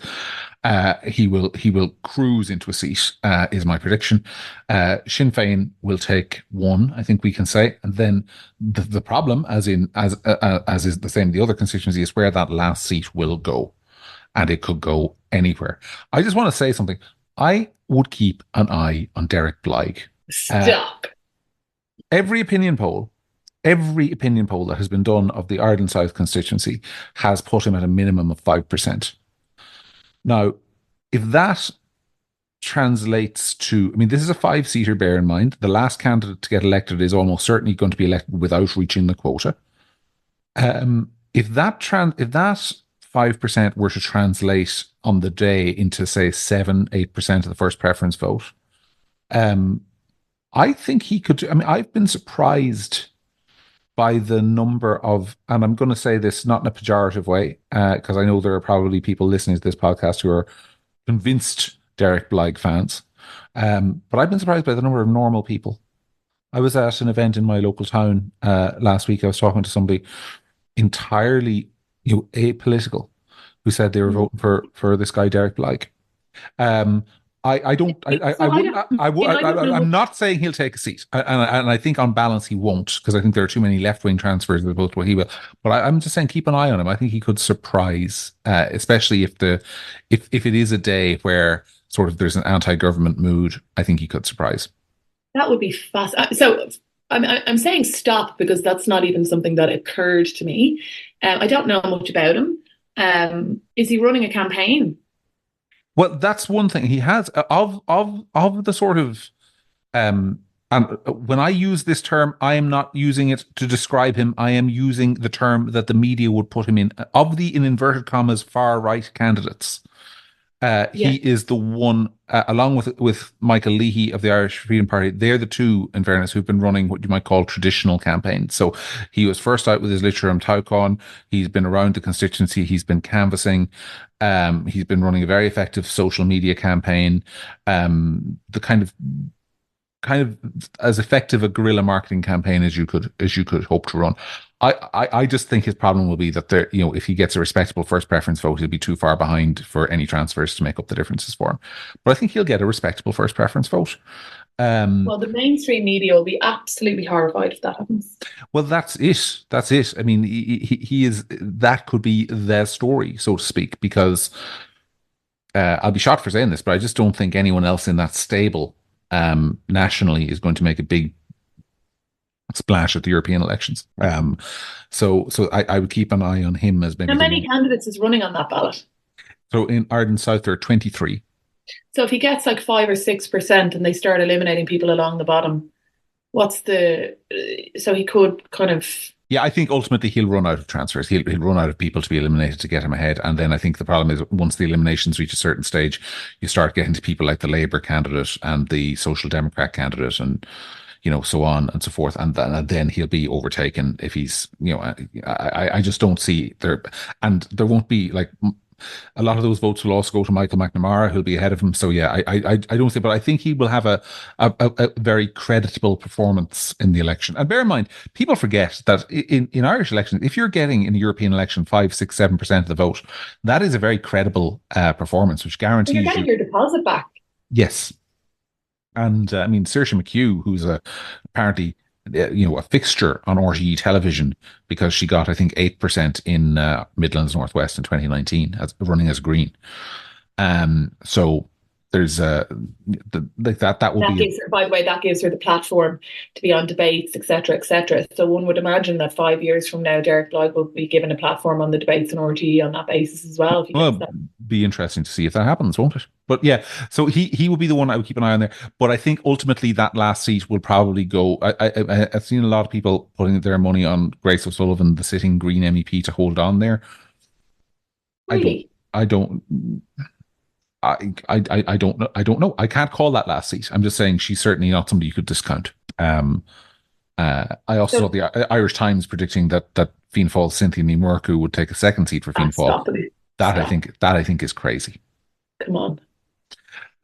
He will cruise into a seat, is my prediction. Sinn Féin will take one, I think we can say. And then the problem, as is the same in the other constituency, is where that last seat will go. And it could go anywhere. I just want to say something. I would keep an eye on Derek Blyg. Stop. Every opinion poll that has been done of the Ireland South constituency has put him at a minimum of 5%. Now, if that translates to, I mean, this is a 5-seater, bear in mind. The last candidate to get elected is almost certainly going to be elected without reaching the quota. If that 5% were to translate on the day into, say, 7, 8% of the first preference vote, I think he could. I mean, I've been surprised by the number of, and I'm going to say this not in a pejorative way, because I know there are probably people listening to this podcast who are convinced Derek Blyg fans. But I've been surprised by the number of normal people. I was at an event in my local town last week. I was talking to somebody entirely, apolitical, who said they were voting for this guy Derek Blyg. I don't. I'm not saying he'll take a seat, and I think on balance he won't, because I think there are too many left-wing transfers as both what he will. But I'm just saying keep an eye on him. I think he could surprise, especially if it is a day where sort of there's an anti-government mood. I think he could surprise. That would be fast. So I'm saying stop because that's not even something that occurred to me. I don't know much about him. Is he running a campaign? Well, that's one thing he has of the sort of and when I use this term, I am not using it to describe him. I am using the term that the media would put him in. Of the, in inverted commas, far right candidates, he is the one, along with Michael Leahy of the Irish Freedom Party. They're the two, in fairness, who've been running what you might call traditional campaigns. So he was first out with his Literature Taucon. He's been around the constituency. He's been canvassing. He's been running a very effective social media campaign. The kind of as effective a guerrilla marketing campaign as you could hope to run. I just think his problem will be that there, if he gets a respectable first preference vote, he'll be too far behind for any transfers to make up the differences for him. But I think he'll get a respectable first preference vote. Well, the mainstream media will be absolutely horrified if that happens. Well, that's it. That's it. I mean, he is, that could be their story, so to speak, because I'll be shocked for saying this, but I just don't think anyone else in that stable nationally is going to make a big splash at the European elections. So I would keep an eye on him as maybe. How many candidates is running on that ballot? So in Ireland South, there are 23. So if he gets like 5 or 6% and they start eliminating people along the bottom, so he could kind of. Yeah, I think ultimately he'll run out of transfers. He'll run out of people to be eliminated to get him ahead. And then I think the problem is once the eliminations reach a certain stage, you start getting to people like the Labour candidate and the Social Democrat candidate and, so on and so forth. And then he'll be overtaken if he's, I just don't see there. And there won't be like a lot of those votes will also go to Michael McNamara, who'll be ahead of him. So yeah, I don't think, but I think he will have a very creditable performance in the election. And bear in mind, people forget that in Irish elections, if you're getting in a European election 5, 6, 7% of the vote, that is a very credible performance, which guarantees you're getting your deposit back. Yes, and I mean Saoirse McHugh, who's apparently a fixture on RTE television because she got, I think, 8% in Midlands Northwest in 2019 as running as Green. So there's like that will That be gives her, by the way, that gives her the platform to be on debates, etc., etc. So one would imagine that 5 years from now, Derek Lloyd will be given a platform on the debates in RTE on that basis as well. If he gets well that, be interesting to see if that happens, won't it? But yeah, so he will be the one I would keep an eye on there. But I think ultimately that last seat will probably go. I've seen a lot of people putting their money on Grace O'Sullivan, the sitting Green MEP, to hold on there. I don't. really. I don't. I don't know. I don't know. I can't call that last seat. I'm just saying she's certainly not somebody you could discount. I also saw So the Irish Times predicting that Fianna Fáil's Cynthia Ní Murcu would take a second seat for Fianna Fáil. stop it. That Stop. I think is crazy. Come on.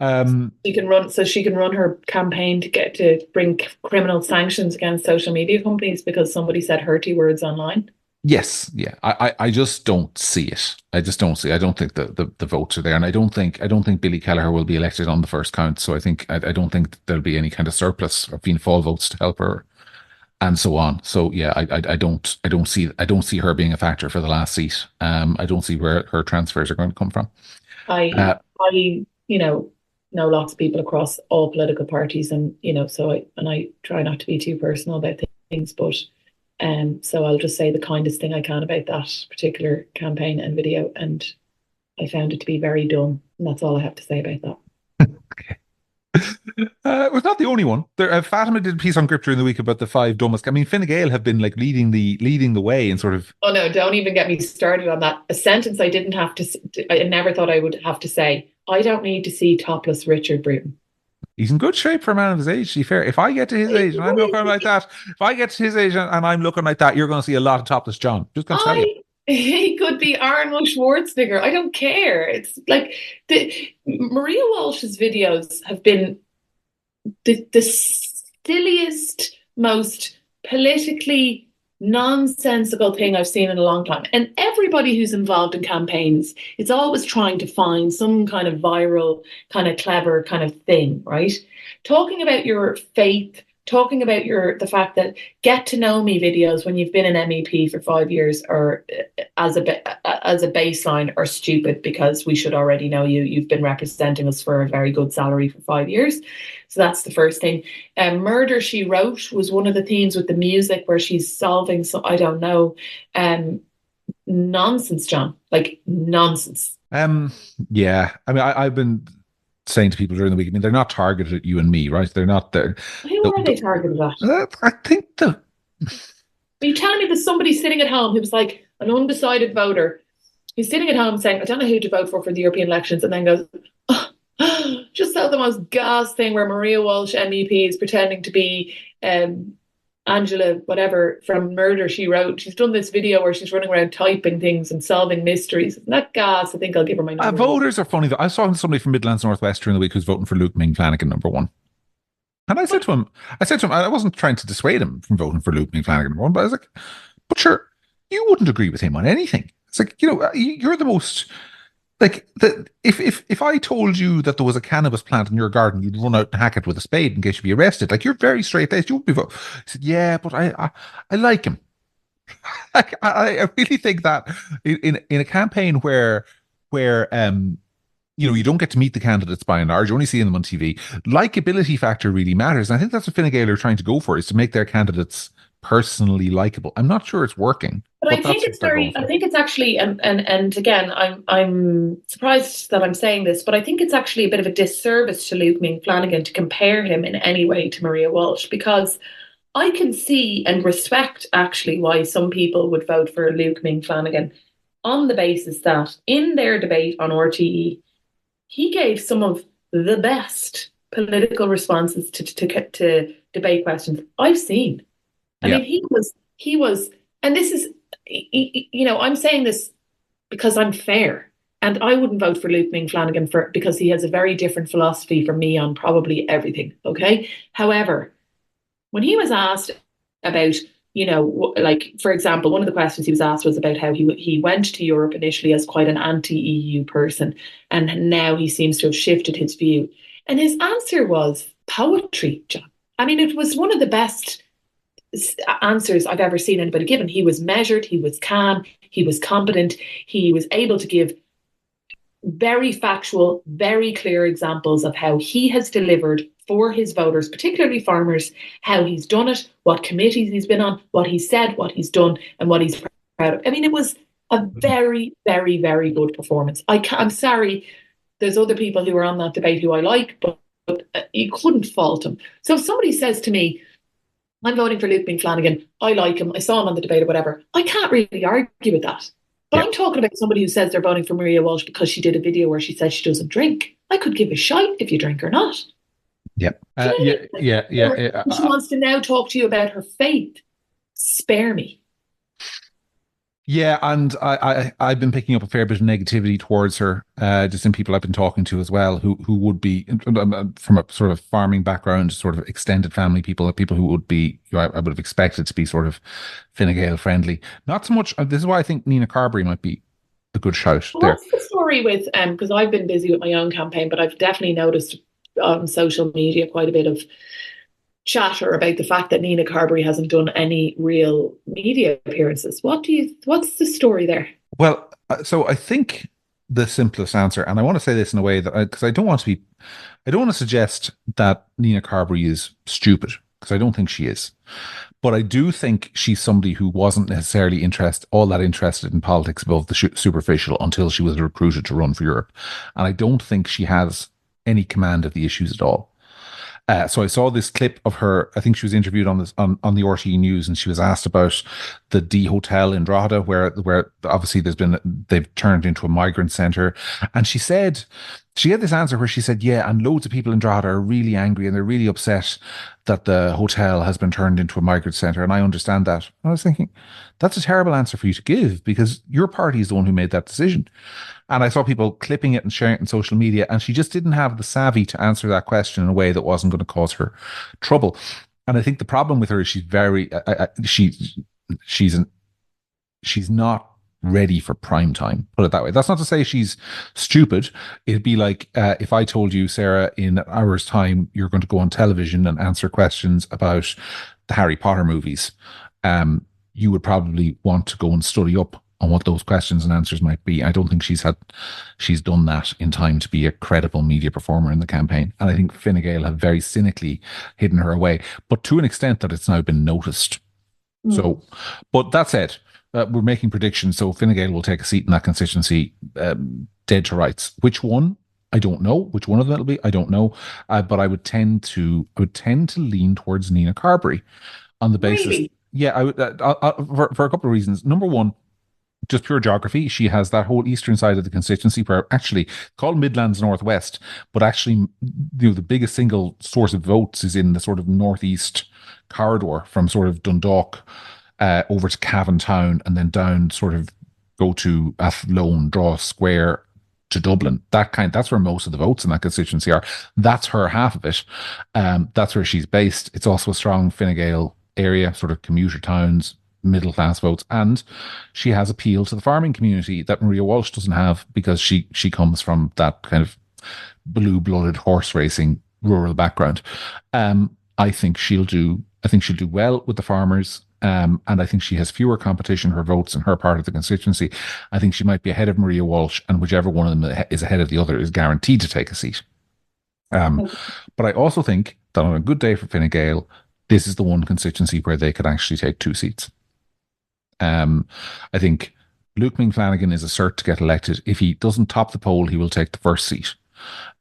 Um, She can run, so she can run her campaign to get to bring criminal sanctions against social media companies because somebody said hurty words online. yes, yeah. I just don't see it. I just don't see. I don't think the votes are there, and I don't think Billy Kelleher will be elected on the first count. So I don't think there'll be any kind of surplus of Fianna Fáil votes to help her, and so on. So yeah, I don't see her being a factor for the last seat. I don't see where her transfers are going to come from. I Uh, I know lots of people across all political parties, and so I try not to be too personal about things, but so I'll just say the kindest thing I can about that particular campaign and video, and I found it to be very dumb, and that's all I have to say about that. it was not the only one. Fatima did a piece on Gript during the week about the five dumbest. I mean, Fine Gael have been like leading the way in sort of. Oh no, don't even get me started on that. A sentence I didn't have to, I never thought I would have to say. I don't need to see topless Richard Bruton. He's in good shape for a man of his age, to be fair. If I get to his age and I'm looking like that, if I get to his age and I'm looking like that, you're going to see a lot of topless John. Just going to tell you. He could be Arnold Schwarzenegger. I don't care. It's like Maria Walsh's videos have been the silliest, most politically nonsensical thing I've seen in a long time. And everybody who's involved in campaigns is always trying to find some kind of viral, kind of clever kind of thing, right? Talking about your faith, talking about the fact that get to know me videos when you've been an MEP for 5 years or as a baseline are stupid because we should already know you. You've been representing us for a very good salary for 5 years. So that's the first thing. Murder, She Wrote was one of the themes with the music where she's solving, so I don't know, nonsense, John, like nonsense. Yeah. I mean, I've been saying to people during the week, I mean, they're not targeted at you and me, right? They're not there. Who are they targeted at? I think the. Are you telling me there's somebody sitting at home who's like an undecided voter? He's sitting at home saying, I don't know who to vote for the European elections, and then goes, oh, just saw the most gas thing where Maria Walsh MEP is pretending to be Angela, whatever, from Murder, She Wrote. She's done this video where she's running around typing things and solving mysteries. Isn't that gas? I think I'll give her my number. Voters are funny, though. I saw somebody from Midlands Northwest during the week who's voting for Luke Ming Flanagan, number one. And I said to him, I wasn't trying to dissuade him from voting for Luke Ming Flanagan, number one, but I was like, but sure, you wouldn't agree with him on anything. It's like, you're the most. Like if I told you that there was a cannabis plant in your garden, you'd run out and hack it with a spade in case you'd be arrested. Like you're very straight laced. You wouldn't be voting. He said, "Yeah, but I like him." Like, I really think that in a campaign where you don't get to meet the candidates by and large, you're only seeing them on TV. Likability factor really matters, and I think that's what Fine Gael are trying to go for, is to make their candidates personally likable. I'm not sure it's working. But I think it's very. I think it's actually, and again, I'm surprised that I'm saying this, but I think it's actually a bit of a disservice to Luke Ming Flanagan to compare him in any way to Maria Walsh, because I can see and respect actually why some people would vote for Luke Ming Flanagan on the basis that in their debate on RTE, he gave some of the best political responses to debate questions I've seen. I mean, he was, and this is, I'm saying this because I'm fair, and I wouldn't vote for Luke Ming Flanagan because he has a very different philosophy from me on probably everything. Okay. However, when he was asked about, like, for example, one of the questions he was asked was about how he went to Europe initially as quite an anti-EU person, and now he seems to have shifted his view. And his answer was poetry, John. I mean, it was one of the best answers I've ever seen anybody given. He was measured, he was calm, he was competent, he was able to give very factual, very clear examples of how he has delivered for his voters, particularly farmers, how he's done it, what committees he's been on, what he said, what he's done, and what he's proud of. I mean, it was a very, very, very good performance. I'm sorry, there's other people who are on that debate who I like, but you couldn't fault him. So if somebody says to me, I'm voting for Luke Flanagan, I like him, I saw him on the debate or whatever, I can't really argue with that. But yeah. I'm talking about somebody who says they're voting for Maria Walsh because she did a video where she says she doesn't drink. I could give a shite if you drink or not. Yeah. Yeah. She wants to now talk to you about her faith. Spare me. Yeah, and I've been picking up a fair bit of negativity towards her, just in people I've been talking to as well, who would be from a sort of farming background, sort of extended family people who would be, I would have expected to be sort of Fine Gael friendly. Not so much. This is why I think Nina Carberry might be a good shout there. What's the story with, because I've been busy with my own campaign, but I've definitely noticed on social media quite a bit of chatter about the fact that Nina Carberry hasn't done any real media appearances. What's the story there? Well, so I think the simplest answer, and I want to say this in a way that, because I don't want to suggest that Nina Carberry is stupid, because I don't think she is. But I do think she's somebody who wasn't necessarily all that interested in politics above the superficial until she was recruited to run for Europe. And I don't think she has any command of the issues at all. So I saw this clip of her. I think she was interviewed on the RTE News, and she was asked about the D Hotel in Drogheda, where obviously they've turned into a migrant centre, and she had this answer where she said, "Yeah, and loads of people in Drogheda are really angry and they're really upset that the hotel has been turned into a migrant centre, and I understand that." And I was thinking, that's a terrible answer for you to give, because your party is the one who made that decision. And I saw people clipping it and sharing it on social media, and she just didn't have the savvy to answer that question in a way that wasn't going to cause her trouble. And I think the problem with her is she's not ready for prime time, put it that way. That's not to say she's stupid. It'd be like if I told you, Sarah, in an hour's time, you're going to go on television and answer questions about the Harry Potter movies. You would probably want to go and study up on what those questions and answers might be. I don't think she's done that in time to be a credible media performer in the campaign. And I think Fine Gael have very cynically hidden her away, but to an extent that it's now been noticed. So, but that said, we're making predictions. So Fine Gael will take a seat in that constituency, dead to rights. Which one? I don't know. Which one of them it'll be? I don't know. But I would tend to lean towards Nina Carberry on the basis. Really? Yeah, I would, for a couple of reasons. Number one, just pure geography. She has that whole eastern side of the constituency, where actually called Midlands Northwest, but actually, the biggest single source of votes is in the sort of northeast corridor from sort of Dundalk over to Cavan Town, and then down, sort of go to Athlone, Draw Square to Dublin. That's where most of the votes in that constituency are. That's her half of it. That's where she's based. It's also a strong Fine Gael area, sort of commuter towns, middle class votes, and she has appeal to the farming community that Maria Walsh doesn't have, because she comes from that kind of blue-blooded horse racing rural background. I think she'll do well with the farmers, and I think she has fewer competition for votes in her part of the constituency. I think she might be ahead of Maria Walsh, and whichever one of them is ahead of the other is guaranteed to take a seat. But I also think that on a good day for Fine Gael, this is the one constituency where they could actually take 2 seats. I think Luke Flanagan is a cert to get elected. If he doesn't top the poll, he will take the first seat.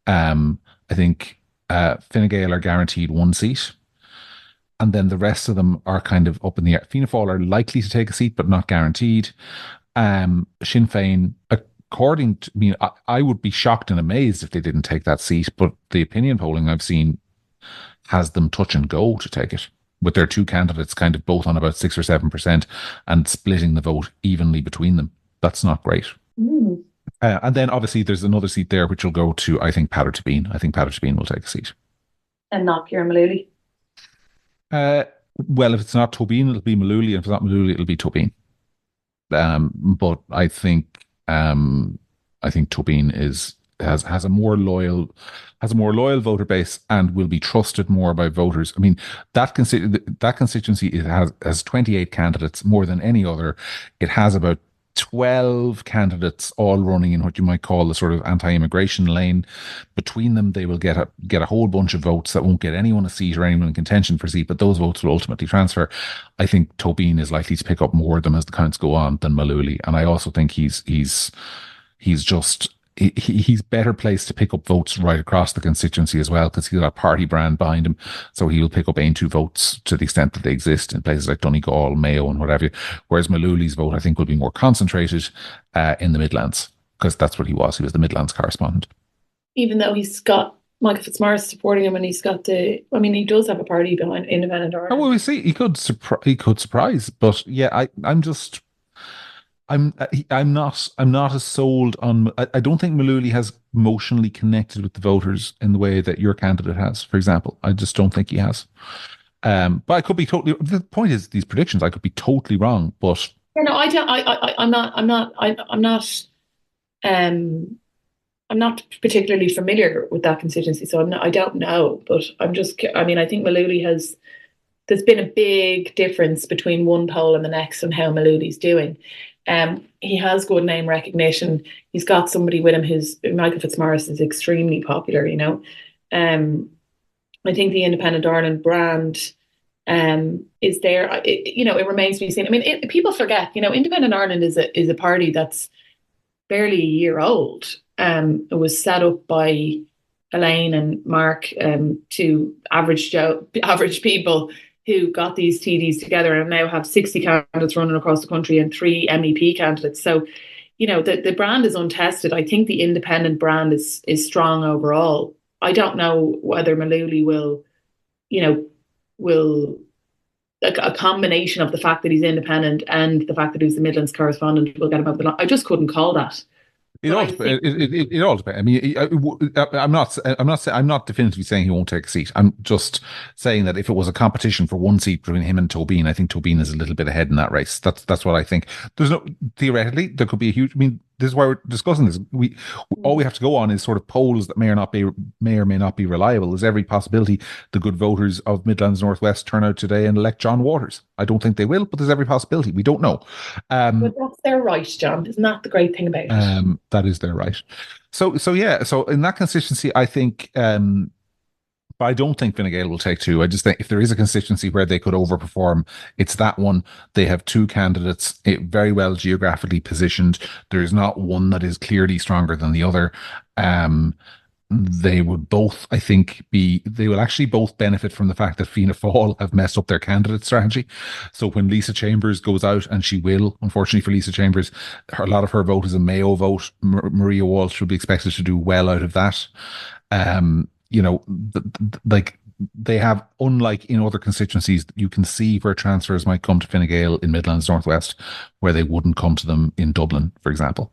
I think Fine Gael are guaranteed 1 seat, and then the rest of them are kind of up in the air. Fianna Fáil are likely to take a seat, but not guaranteed. Sinn Féin, according to me, I would be shocked and amazed if they didn't take that seat, but the opinion polling I've seen has them touch and go to take it, with their 2 candidates kind of both on about 6 or 7% and splitting the vote evenly between them. That's not great. And then obviously there's another seat there which will go to, I think, Peadar Tóibín. I think Peadar Tóibín will take a seat. And not Pierre Malooly? Well, if it's not Tóibín, it'll be Malooly, and if it's not Malooly, it'll be Tóibín. But I think Tóibín has a more loyal voter base and will be trusted more by voters. I mean, that constituency has 28 candidates, more than any other. It has about 12 candidates all running in what you might call the sort of anti-immigration lane. Between them, they will get a whole bunch of votes that won't get anyone a seat or anyone in contention for a seat, but those votes will ultimately transfer. I think Tobin is likely to pick up more of them as the counts go on than Malooly, and I also think he's better placed to pick up votes right across the constituency as well, because he's got a party brand behind him. So he'll pick up 2 votes to the extent that they exist in places like Donegal, Mayo, and whatever. Whereas Malooly's vote, I think, will be more concentrated in the Midlands, because that's what he was. He was the Midlands correspondent. Even though he's got Michael Fitzmaurice supporting him, and he does have a party behind Independent Ireland. Oh, well, we see. He could surprise, but yeah, I'm not as sold on. I don't think Malooly has emotionally connected with the voters in the way that your candidate has, for example. I just don't think he has. But I could be totally. The point is, these predictions, I could be totally wrong. But I don't. I'm not particularly familiar with that constituency, so I don't know. But I'm just. I mean, I think Malooly has. There's been a big difference between one poll and the next on how Malooly's doing. He has good name recognition. He's got somebody with him who's Michael Fitzmaurice is extremely popular, you know. I think the Independent Ireland brand is there. It remains to be seen. I mean, people forget, Independent Ireland is a party that's barely a year old. It was set up by Elaine and Mark, to average people who got these TDs together and now have 60 candidates running across the country and 3 MEP candidates. So, the brand is untested. I think the independent brand is strong overall. I don't know whether Malooly will a combination of the fact that he's independent and the fact that he's the Midlands correspondent will get him over the line. I just couldn't call that. It all depends. I mean, I'm not definitively saying he won't take a seat. I'm just saying that if it was a competition for one seat between him and Tobin, I think Tobin is a little bit ahead in that race. That's what I think. Theoretically, there could be a huge. I mean, this is why we're discussing this. All we have to go on is sort of polls that may or may not be reliable. There's every possibility the good voters of Midlands Northwest turn out today and elect John Waters. I don't think they will, but there's every possibility. We don't know. But that's their right, John. Isn't that the great thing about it? That is their right. So in that constituency, I think. But I don't think Fine Gael will take 2. I just think if there is a constituency where they could overperform, it's that one. They have 2 candidates, very well geographically positioned. There is not one that is clearly stronger than the other. They would both, I think, they will actually both benefit from the fact that Fianna Fáil have messed up their candidate strategy. So when Lisa Chambers goes out, and she will, unfortunately for Lisa Chambers, a lot of her vote is a Mayo vote. Maria Walsh will be expected to do well out of that. They have, unlike in other constituencies, you can see where transfers might come to Fine Gael in Midlands Northwest, where they wouldn't come to them in Dublin, for example.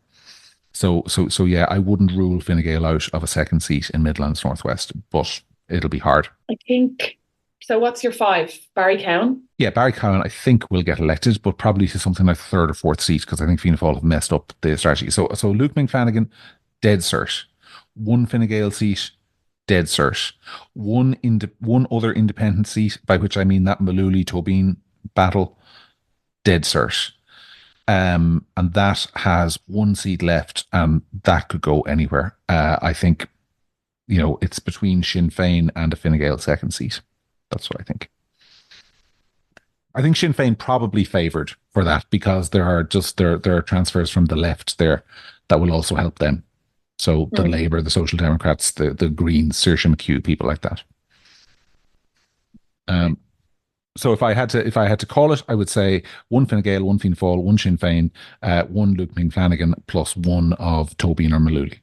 So yeah, I wouldn't rule Fine Gael out of a second seat in Midlands Northwest, but it'll be hard. I think. So what's your 5? Barry Cowan? Yeah, Barry Cowan, I think, will get elected, but probably to something like 3rd or 4th seat, because I think Fianna Fáil have messed up the strategy. So Luke McFannigan, dead cert. 1 Fine Gael seat, dead cert. One other independent seat, by which I mean that Malooly-Tobin battle, dead cert. And that has 1 seat left, and that could go anywhere. I think, it's between Sinn Féin and a Fine Gael second seat. That's what I think. I think Sinn Féin probably favoured for that, because there are transfers from the left there that will also help them. So the Labour, the Social Democrats, the Greens, Saoirse McHugh, people like that. So if I had to call it, I would say 1 Fine Gael, 1 Fianna Fáil, 1 Sinn Féin, 1 Luke McFannigan, plus 1 of Tobin or Malooly.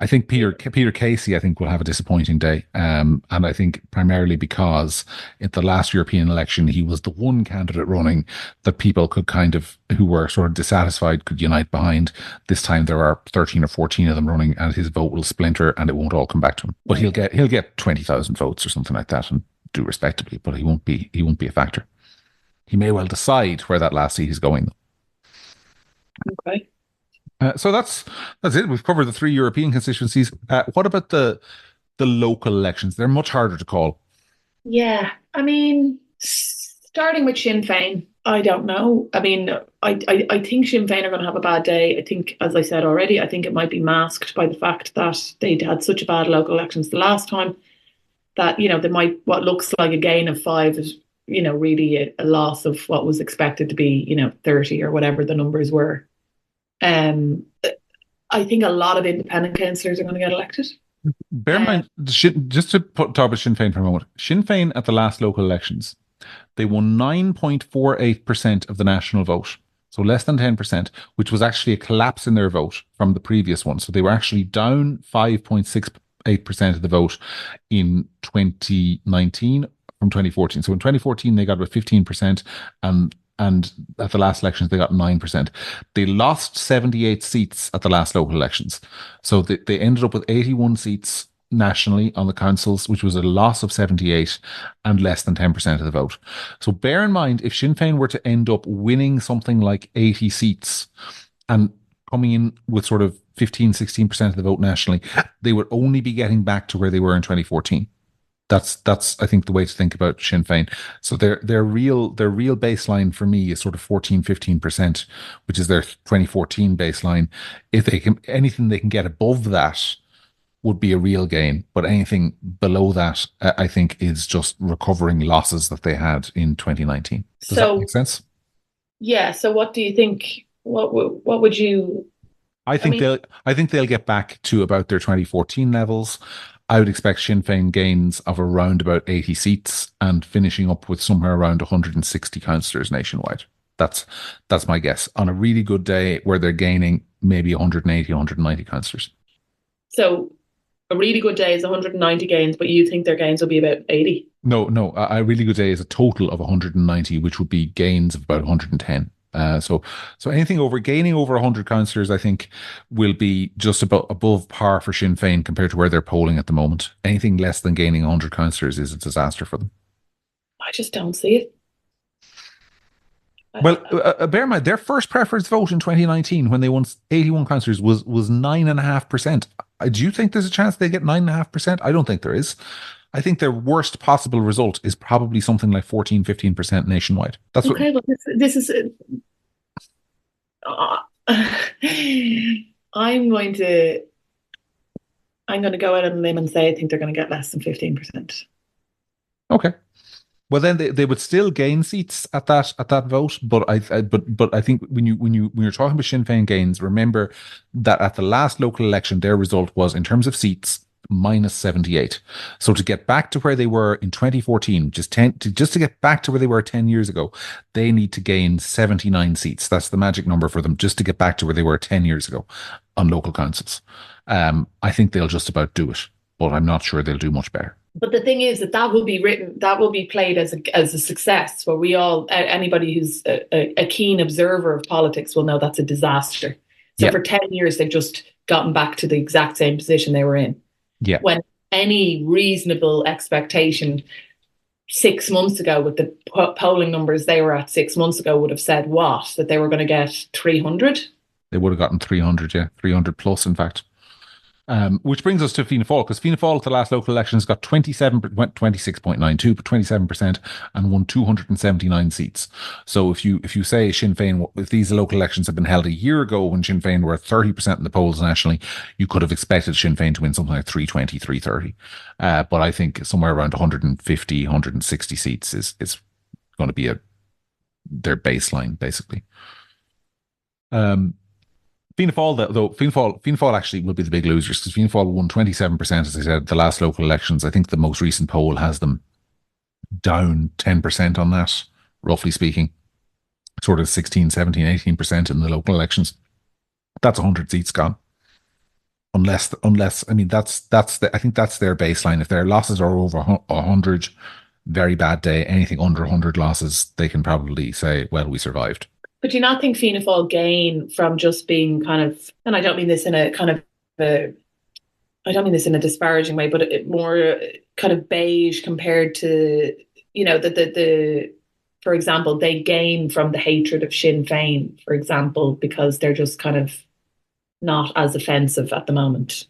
I think Peter Casey, I think, will have a disappointing day. And I think primarily because at the last European election, he was the one candidate running that people could who were sort of dissatisfied, could unite behind. This time there are 13 or 14 of them running, and his vote will splinter and it won't all come back to him. But he'll get 20,000 votes or something like that and do respectably, but he won't be a factor. He may well decide where that last seat is going, though. Okay. So that's it. We've covered the 3 European constituencies. What about the local elections? They're much harder to call. Yeah, I mean, starting with Sinn Féin, I don't know. I mean, I think Sinn Féin are going to have a bad day. I think, as I said already, I think it might be masked by the fact that they'd had such a bad local elections the last time that, they might, what looks like a gain of five is, really a loss of what was expected to be, 30 or whatever the numbers were. Um, I think a lot of independent councillors are going to get elected. Bear in Um, mind, just to talk about Sinn Féin for a moment. Sinn Féin at the last local elections, they won 9.48% of the national vote. So less than 10%, which was actually a collapse in their vote from the previous one. So they were actually down 5.68% of the vote in 2019 from 2014. So in 2014, they got about 15%, and at the last elections, they got 9%. They lost 78 seats at the last local elections. So they ended up with 81 seats nationally on the councils, which was a loss of 78 and less than 10% of the vote. So bear in mind, if Sinn Féin were to end up winning something like 80 seats and coming in with sort of 15, 16% of the vote nationally, they would only be getting back to where they were in 2014. That's I think the way to think about Sinn Féin. So their real baseline for me is sort of 14, 15%, which is their 2014 baseline. If they can anything they can get above that would be a real gain, but anything below that, I think, is just recovering losses that they had in 2019. Does that make so sense? yeah. So what do you think? What would you? I I think mean, they'll get back to about their 2014 levels. I would expect Sinn Féin gains of around about 80 seats and finishing up with somewhere around 160 councillors nationwide. That's that's my guess. On a really good day where they're gaining maybe 180, 190 councillors. so a really good day is 190 gains, but you think their gains will be about 80. No, a really good day is a total of 190, which would be gains of about 110. So anything over gaining over 100 councillors, I think, will be just about above par for Sinn Féin compared to where they're polling at the moment. Anything less than gaining 100 councillors is a disaster for them. I just don't see it. Well, bear in mind, their first preference vote in 2019, when they won 81 councillors, was 9.5%. Do you think there's a chance they get 9.5%? I don't think there is. I think their worst possible result is probably something like 14, 15% nationwide. That's what. Okay, well, this is. Uh, I'm going to I'm going to go out on a limb and say I think they're going to get less than 15%. Okay. Well, then they would still gain seats at that vote, but I think when you're talking about Sinn Féin gains, remember that at the last local election, their result was in terms of seats minus 78. So to get back to where they were in 2014, just to get back to where they were 10 years ago, they need to gain 79 seats. That's the magic number for them, just to get back to where they were 10 years ago on local councils. I think they'll just about do it, but I'm not sure they'll do much better. But the thing is that will be written, that will be played as a success, where we all, anybody who's a keen observer of politics will know that's a disaster. So Yeah, for 10 years, they've just gotten back to the exact same position they were in. yeah. When any reasonable expectation 6 months ago, with the polling numbers they were at 6 months ago, would have said what? That they were going to get 300? They would have gotten 300, yeah, 300 plus, in fact. Which brings us to Fianna Fáil, because Fianna Fáil at the last local elections got 26.92, but 27%, and won 279 seats. So if you say Sinn Féin, if these local elections had been held a year ago when Sinn Féin were at 30% in the polls nationally, you could have expected Sinn Féin to win something like 320, 330. But I think somewhere around 150, 160 seats is going to be their baseline, basically. Fianna Fáil, though, Fianna Fáil actually will be the big losers, because Fianna Fáil won 27%, as I said, the last local elections. I think the most recent poll has them down 10% on that, roughly speaking, sort of 16, 17, 18% in the local elections. That's 100 seats gone. Unless, I mean, I think that's their baseline. If their losses are over 100, very bad day. Anything under 100 losses, they can probably say, well, we survived. But do you not think Fianna Fáil gain from just being kind of, and I don't mean this in a kind of, I don't mean this in a disparaging way, but more kind of beige compared to, for example, they gain from the hatred of Sinn Féin, for example, because they're just kind of not as offensive at the moment.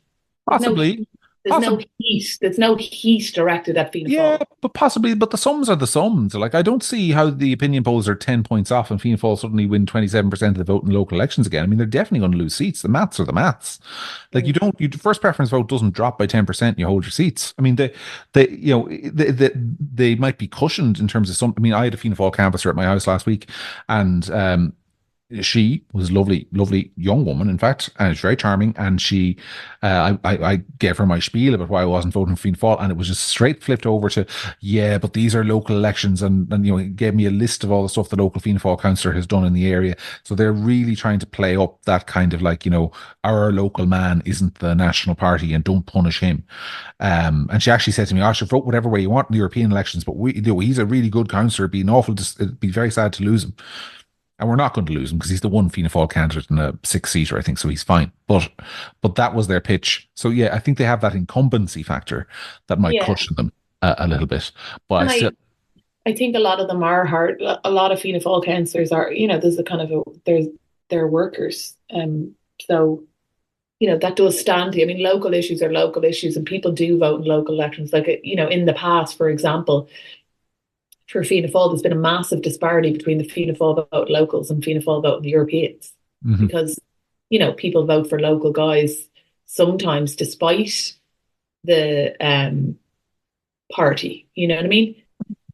No, Possibly. There's no Possibly. heat. There's no heat directed at Fianna Yeah, Fáil. but possibly, but the sums are the sums. Like, I don't see how the opinion polls are 10 points off and Fianna Fáil suddenly win 27% of the vote in local elections again. I mean, they're definitely going to lose seats. The maths are the maths. Like, Mm. first preference vote doesn't drop by 10% and you hold your seats. I mean, they might be cushioned in terms of some. I mean, I had a Fianna Fáil canvasser at my house last week, and she was a lovely, lovely young woman, in fact, and it's very charming. And I gave her my spiel about why I wasn't voting for Fianna Fáil, and it was just straight flipped over to, yeah, but these are local elections, and it gave me a list of all the stuff the local Fianna Fáil councillor has done in the area. So they're really trying to play up that kind of like, our local man isn't the national party, and don't punish him. And she actually said to me, "I should vote whatever way you want in the European elections, but he's a really good councillor. It'd be very sad to lose him." And we're not going to lose him because he's the one Fianna Fáil candidate in a six-seater, I think, so he's fine. But that was their pitch. So yeah, I think they have that incumbency factor that might Yeah, cushion them a little bit. But I and still, I think a lot of them are hard. A lot of Fianna Fáil councillors are, there's a kind of they're workers. So that does stand to you. I mean, local issues are local issues, and people do vote in local elections. Like, in the past, for example, for Fianna Fáil, there's been a massive disparity between the Fianna Fáil vote locals and Fianna Fáil vote the Europeans, mhm. because people vote for local guys sometimes despite the party. You know what I mean?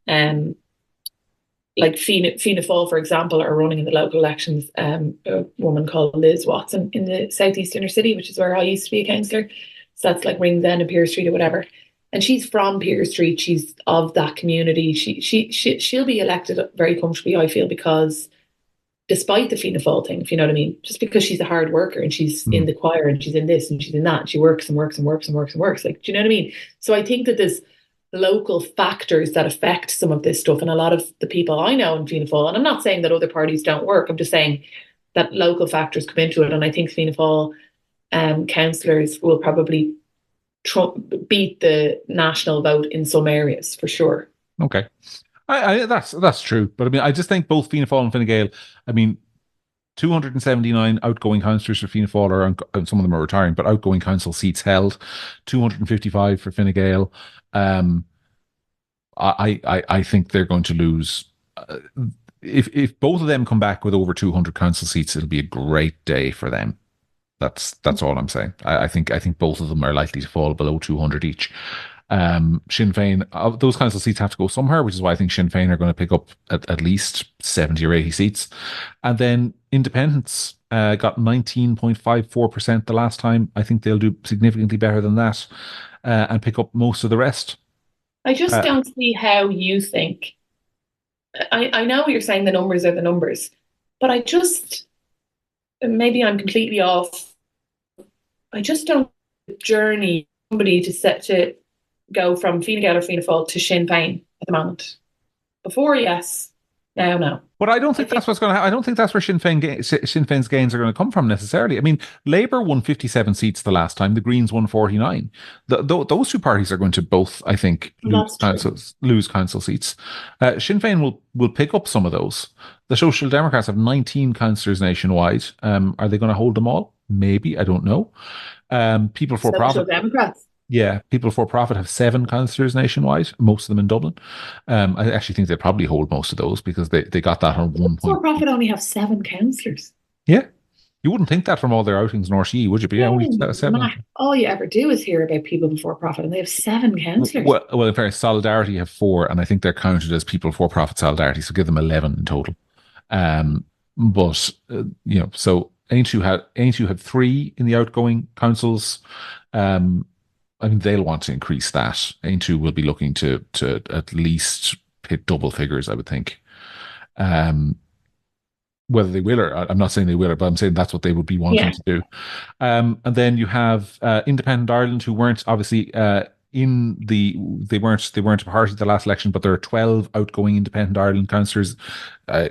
Um, like Fianna Fáil, for example, are running in the local elections. A woman called Liz Watson in the southeast inner city, which is where I used to be a councillor. So that's like Ringsend and Pier Street or whatever. And she's from Pier Street. She's of that community. She'll be elected very comfortably, I feel, because despite the Fianna Fáil thing, if you know what I mean, just because she's a hard worker and she's in Mm. the choir and she's in this and she's in that, and she works and works and works and works and works. Like, do you know what I mean? So I think that there's local factors that affect some of this stuff. And a lot of the people I know in Fianna Fáil, and I'm not saying that other parties don't work, I'm just saying that local factors come into it. And I think Fianna Fáil councillors will probably beat the national vote in some areas for sure. Okay. That's true. But I mean, I just think both Fianna Fáil and Fine Gael, I mean, 279 outgoing councillors for Fianna Fáil, and some of them are retiring, but outgoing council seats held, 255 for Fine Gael. I think they're going to lose. If both of them come back with over 200 council seats, it'll be a great day for them. That's all I'm saying. I think both of them are likely to fall below 200 each. Sinn Féin, those council seats have to go somewhere, which is why I think Sinn Féin are going to pick up at least 70 or 80 seats. And then independents got 19.54% the last time. I think they'll do significantly better than that and pick up most of the rest. I just Uh, don't see how you think. I know you're saying the numbers are the numbers, but maybe I'm completely off. I just don't journey somebody to go from Fine Gael or Fianna Fáil to Sinn Féin at the moment. Before, yes. Now, no. But I don't I think think that's what's going to happen. I don't think that's where Sinn Féin's gains are going to come from necessarily. I mean, Labour won 57 seats the last time. The Greens won 49. Those two parties are going to both, I think, that's true. lose council seats. Sinn Féin will pick up some of those. The Social Democrats have 19 councillors nationwide. Are they going to hold them all? Maybe. I don't know. People for Social Profit. Democrats. Yeah, People for Profit have 7 councillors nationwide, most of them in Dublin. I actually think they probably hold most of those because they got that on one For point. Profit only have 7 councillors. Yeah, you wouldn't think that from all their outings in RCE, would you? But yeah, only Oh, 7 Matt, actually. all you ever do is hear about People Before Profit, and they have 7 councillors. Well, in fairness, Solidarity have 4, and I think they're counted as People for Profit Solidarity, so give them 11 in total. But so Aintree had 3 in the outgoing councils. I mean, they'll want to increase that. Aintree will be looking to at least hit double figures, I would think. Whether they will or I'm not saying they will, but I'm saying that's what they would be wanting Yeah. to do. And then you have Independent Ireland, who weren't obviously they weren't a party at the last election, but there are 12 outgoing Independent Ireland councillors.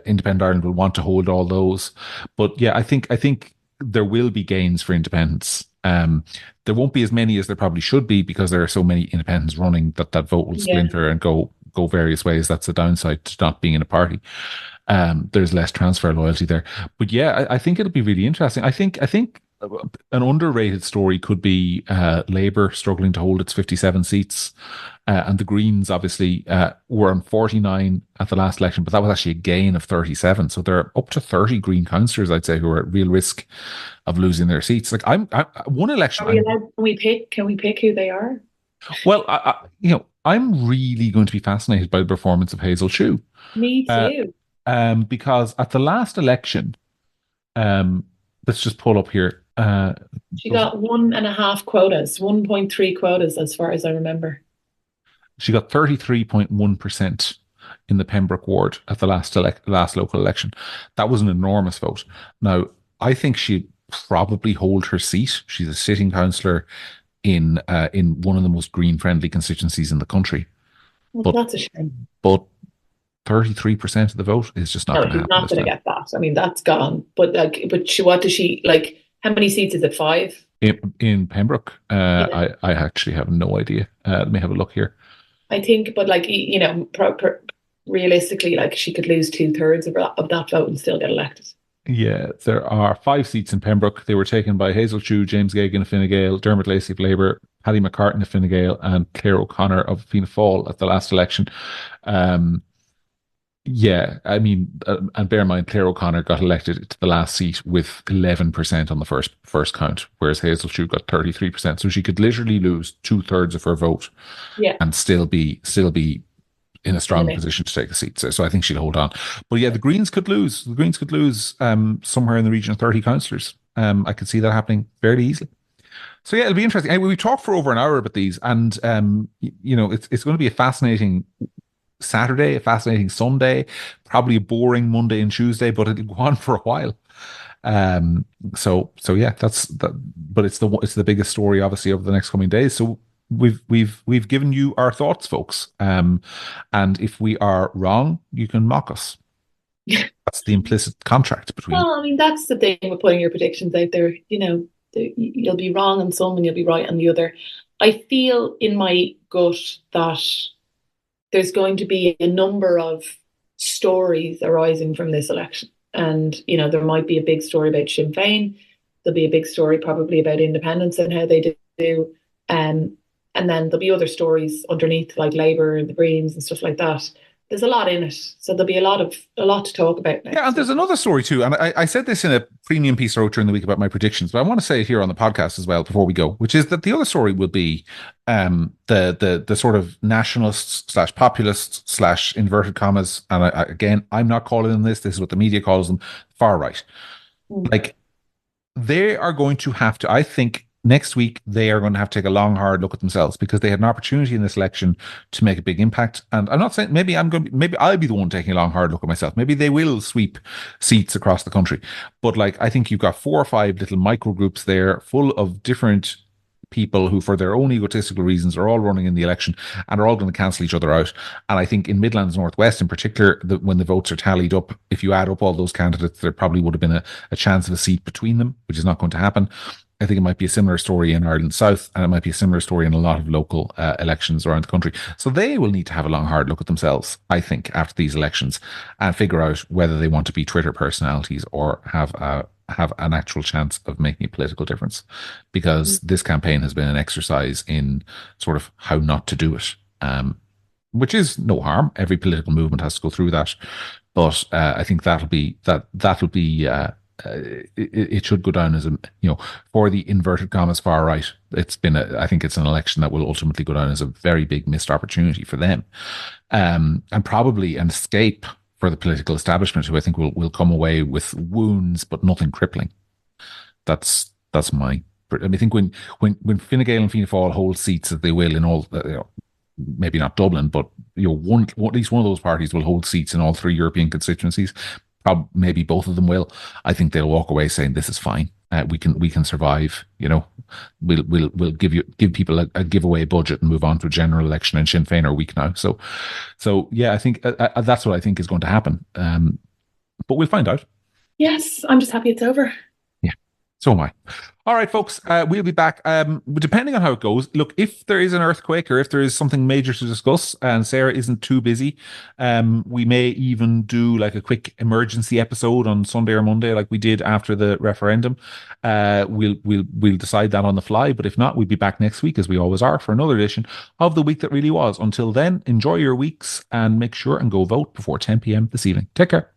Independent Ireland will want to hold all those. But yeah, I think there will be gains for independents. There won't be as many as there probably should be because there are so many independents running that vote will Yeah. splinter and go various ways. That's the downside to not being in a party. There's less transfer loyalty there. But yeah, I think it'll be really interesting. I think an underrated story could be Labour struggling to hold its 57 seats. And the Greens obviously were on 49 at the last election, but that was actually a gain of 37. So there are up to 30 Green councillors, I'd say, who are at real risk of losing their seats. Like I one election. Are we allowed, can we pick? Can we pick who they are? Well, I'm really going to be fascinated by the performance of Hazel Chu. Me Uh, too. because at the last election, let's just pull up here. She got 1.5 quotas, 1.3 quotas, as far as I remember. She got 33.1% in the Pembroke ward at the last local election. That was an enormous vote. Now, I think she'd probably hold her seat. She's a sitting councillor in one of the most green friendly constituencies in the country. Well, But that's a shame. but 33% of the vote is just not No, going to she's happen not this going to time. get that. I mean, that's gone. But like, but she, what does she like? How many seats is it? Five? In Pembroke, Yeah, I actually have no idea. Let me have a look here. I think. But like, realistically, like she could lose 2/3 of that vote and still get elected. Yeah, there are 5 seats in Pembroke. They were taken by Hazel Chu, James Geoghegan of Fine Gael, Dermot Lacey of Labour, Paddy McCartan of Fine Gael, and Claire O'Connor of Fianna Fáil at the last election. Um, yeah, I mean, and bear in mind, Claire O'Connor got elected to the last seat with 11% on the first count, whereas Hazel Chu got 33%. So she could literally lose 2/3 of her vote Yeah, and still be in a in the strong mix. position to take a seat. So I think she'll hold on. But yeah, the Greens could lose. The Greens could lose somewhere in the region of 30 councillors. I could see that happening fairly easily. So yeah, it'll be interesting. Anyway, we talked for over an hour about these, and it's going to be a fascinating Saturday, a fascinating Sunday, probably a boring Monday and Tuesday, but it'll go on for a while. So yeah, that's that. But it's the biggest story, obviously, over the next coming days. So we've given you our thoughts, folks. And if we are wrong, you can mock us. That's the implicit contract between. Well, I mean, that's the thing with putting your predictions out there. You'll be wrong on some and you'll be right on the other. I feel in my gut that there's going to be a number of stories arising from this election. And, there might be a big story about Sinn Féin. There'll be a big story probably about independence and how they do. And then there'll be other stories underneath, like Labour and the Greens and stuff like that. There's a lot in it. So there'll be a lot to talk about Yeah, and next there's week. another story too. And I said this in a premium piece I wrote during the week about my predictions, but I want to say it here on the podcast as well before we go, which is that the other story will be the sort of nationalists slash populists slash inverted commas. And again, I'm not calling them this. This is what the media calls them, far right. Mm. Like they are going to have to, I think next week, they are going to have to take a long, hard look at themselves because they had an opportunity in this election to make a big impact. And I'm not saying maybe I'll be the one taking a long, hard look at myself. Maybe they will sweep seats across the country. But like, I think you've got 4 or 5 little micro groups there full of different people who, for their own egotistical reasons, are all running in the election and are all going to cancel each other out. And I think in Midlands Northwest, in particular, when the votes are tallied up, if you add up all those candidates, there probably would have been a chance of a seat between them, which is not going to happen. I think it might be a similar story in Ireland South, and it might be a similar story in a lot of local elections around the country. So they will need to have a long, hard look at themselves, I think, after these elections, and figure out whether they want to be Twitter personalities or have an actual chance of making a political difference. Because this campaign has been an exercise in sort of how not to do it, which is no harm. Every political movement has to go through that, but I think that'll be. It should go down as for the inverted commas far right. I think it's an election that will ultimately go down as a very big missed opportunity for them, and probably an escape for the political establishment, who I think will come away with wounds but nothing crippling. That's my. I mean, I think when Fine Gael and Fianna Fáil hold seats that they will in all, maybe not Dublin, but at least one of those parties will hold seats in all 3 European constituencies. Maybe both of them will. I think they'll walk away saying this is fine. We can survive. We'll give people a giveaway budget and move on to a general election. And Sinn Féin are weak now. So yeah, I think that's what I think is going to happen. But we'll find out. Yes, I'm just happy it's over. Yeah. So am I. All right, folks, we'll be back. Depending on how it goes, look, if there is an earthquake or if there is something major to discuss and Sarah isn't too busy, we may even do like a quick emergency episode on Sunday or Monday, like we did after the referendum. We'll decide that on the fly. But if not, we'll be back next week, as we always are, for another edition of The Week That Really Was. Until then, enjoy your weeks and make sure and go vote before 10 p.m. this evening. Take care.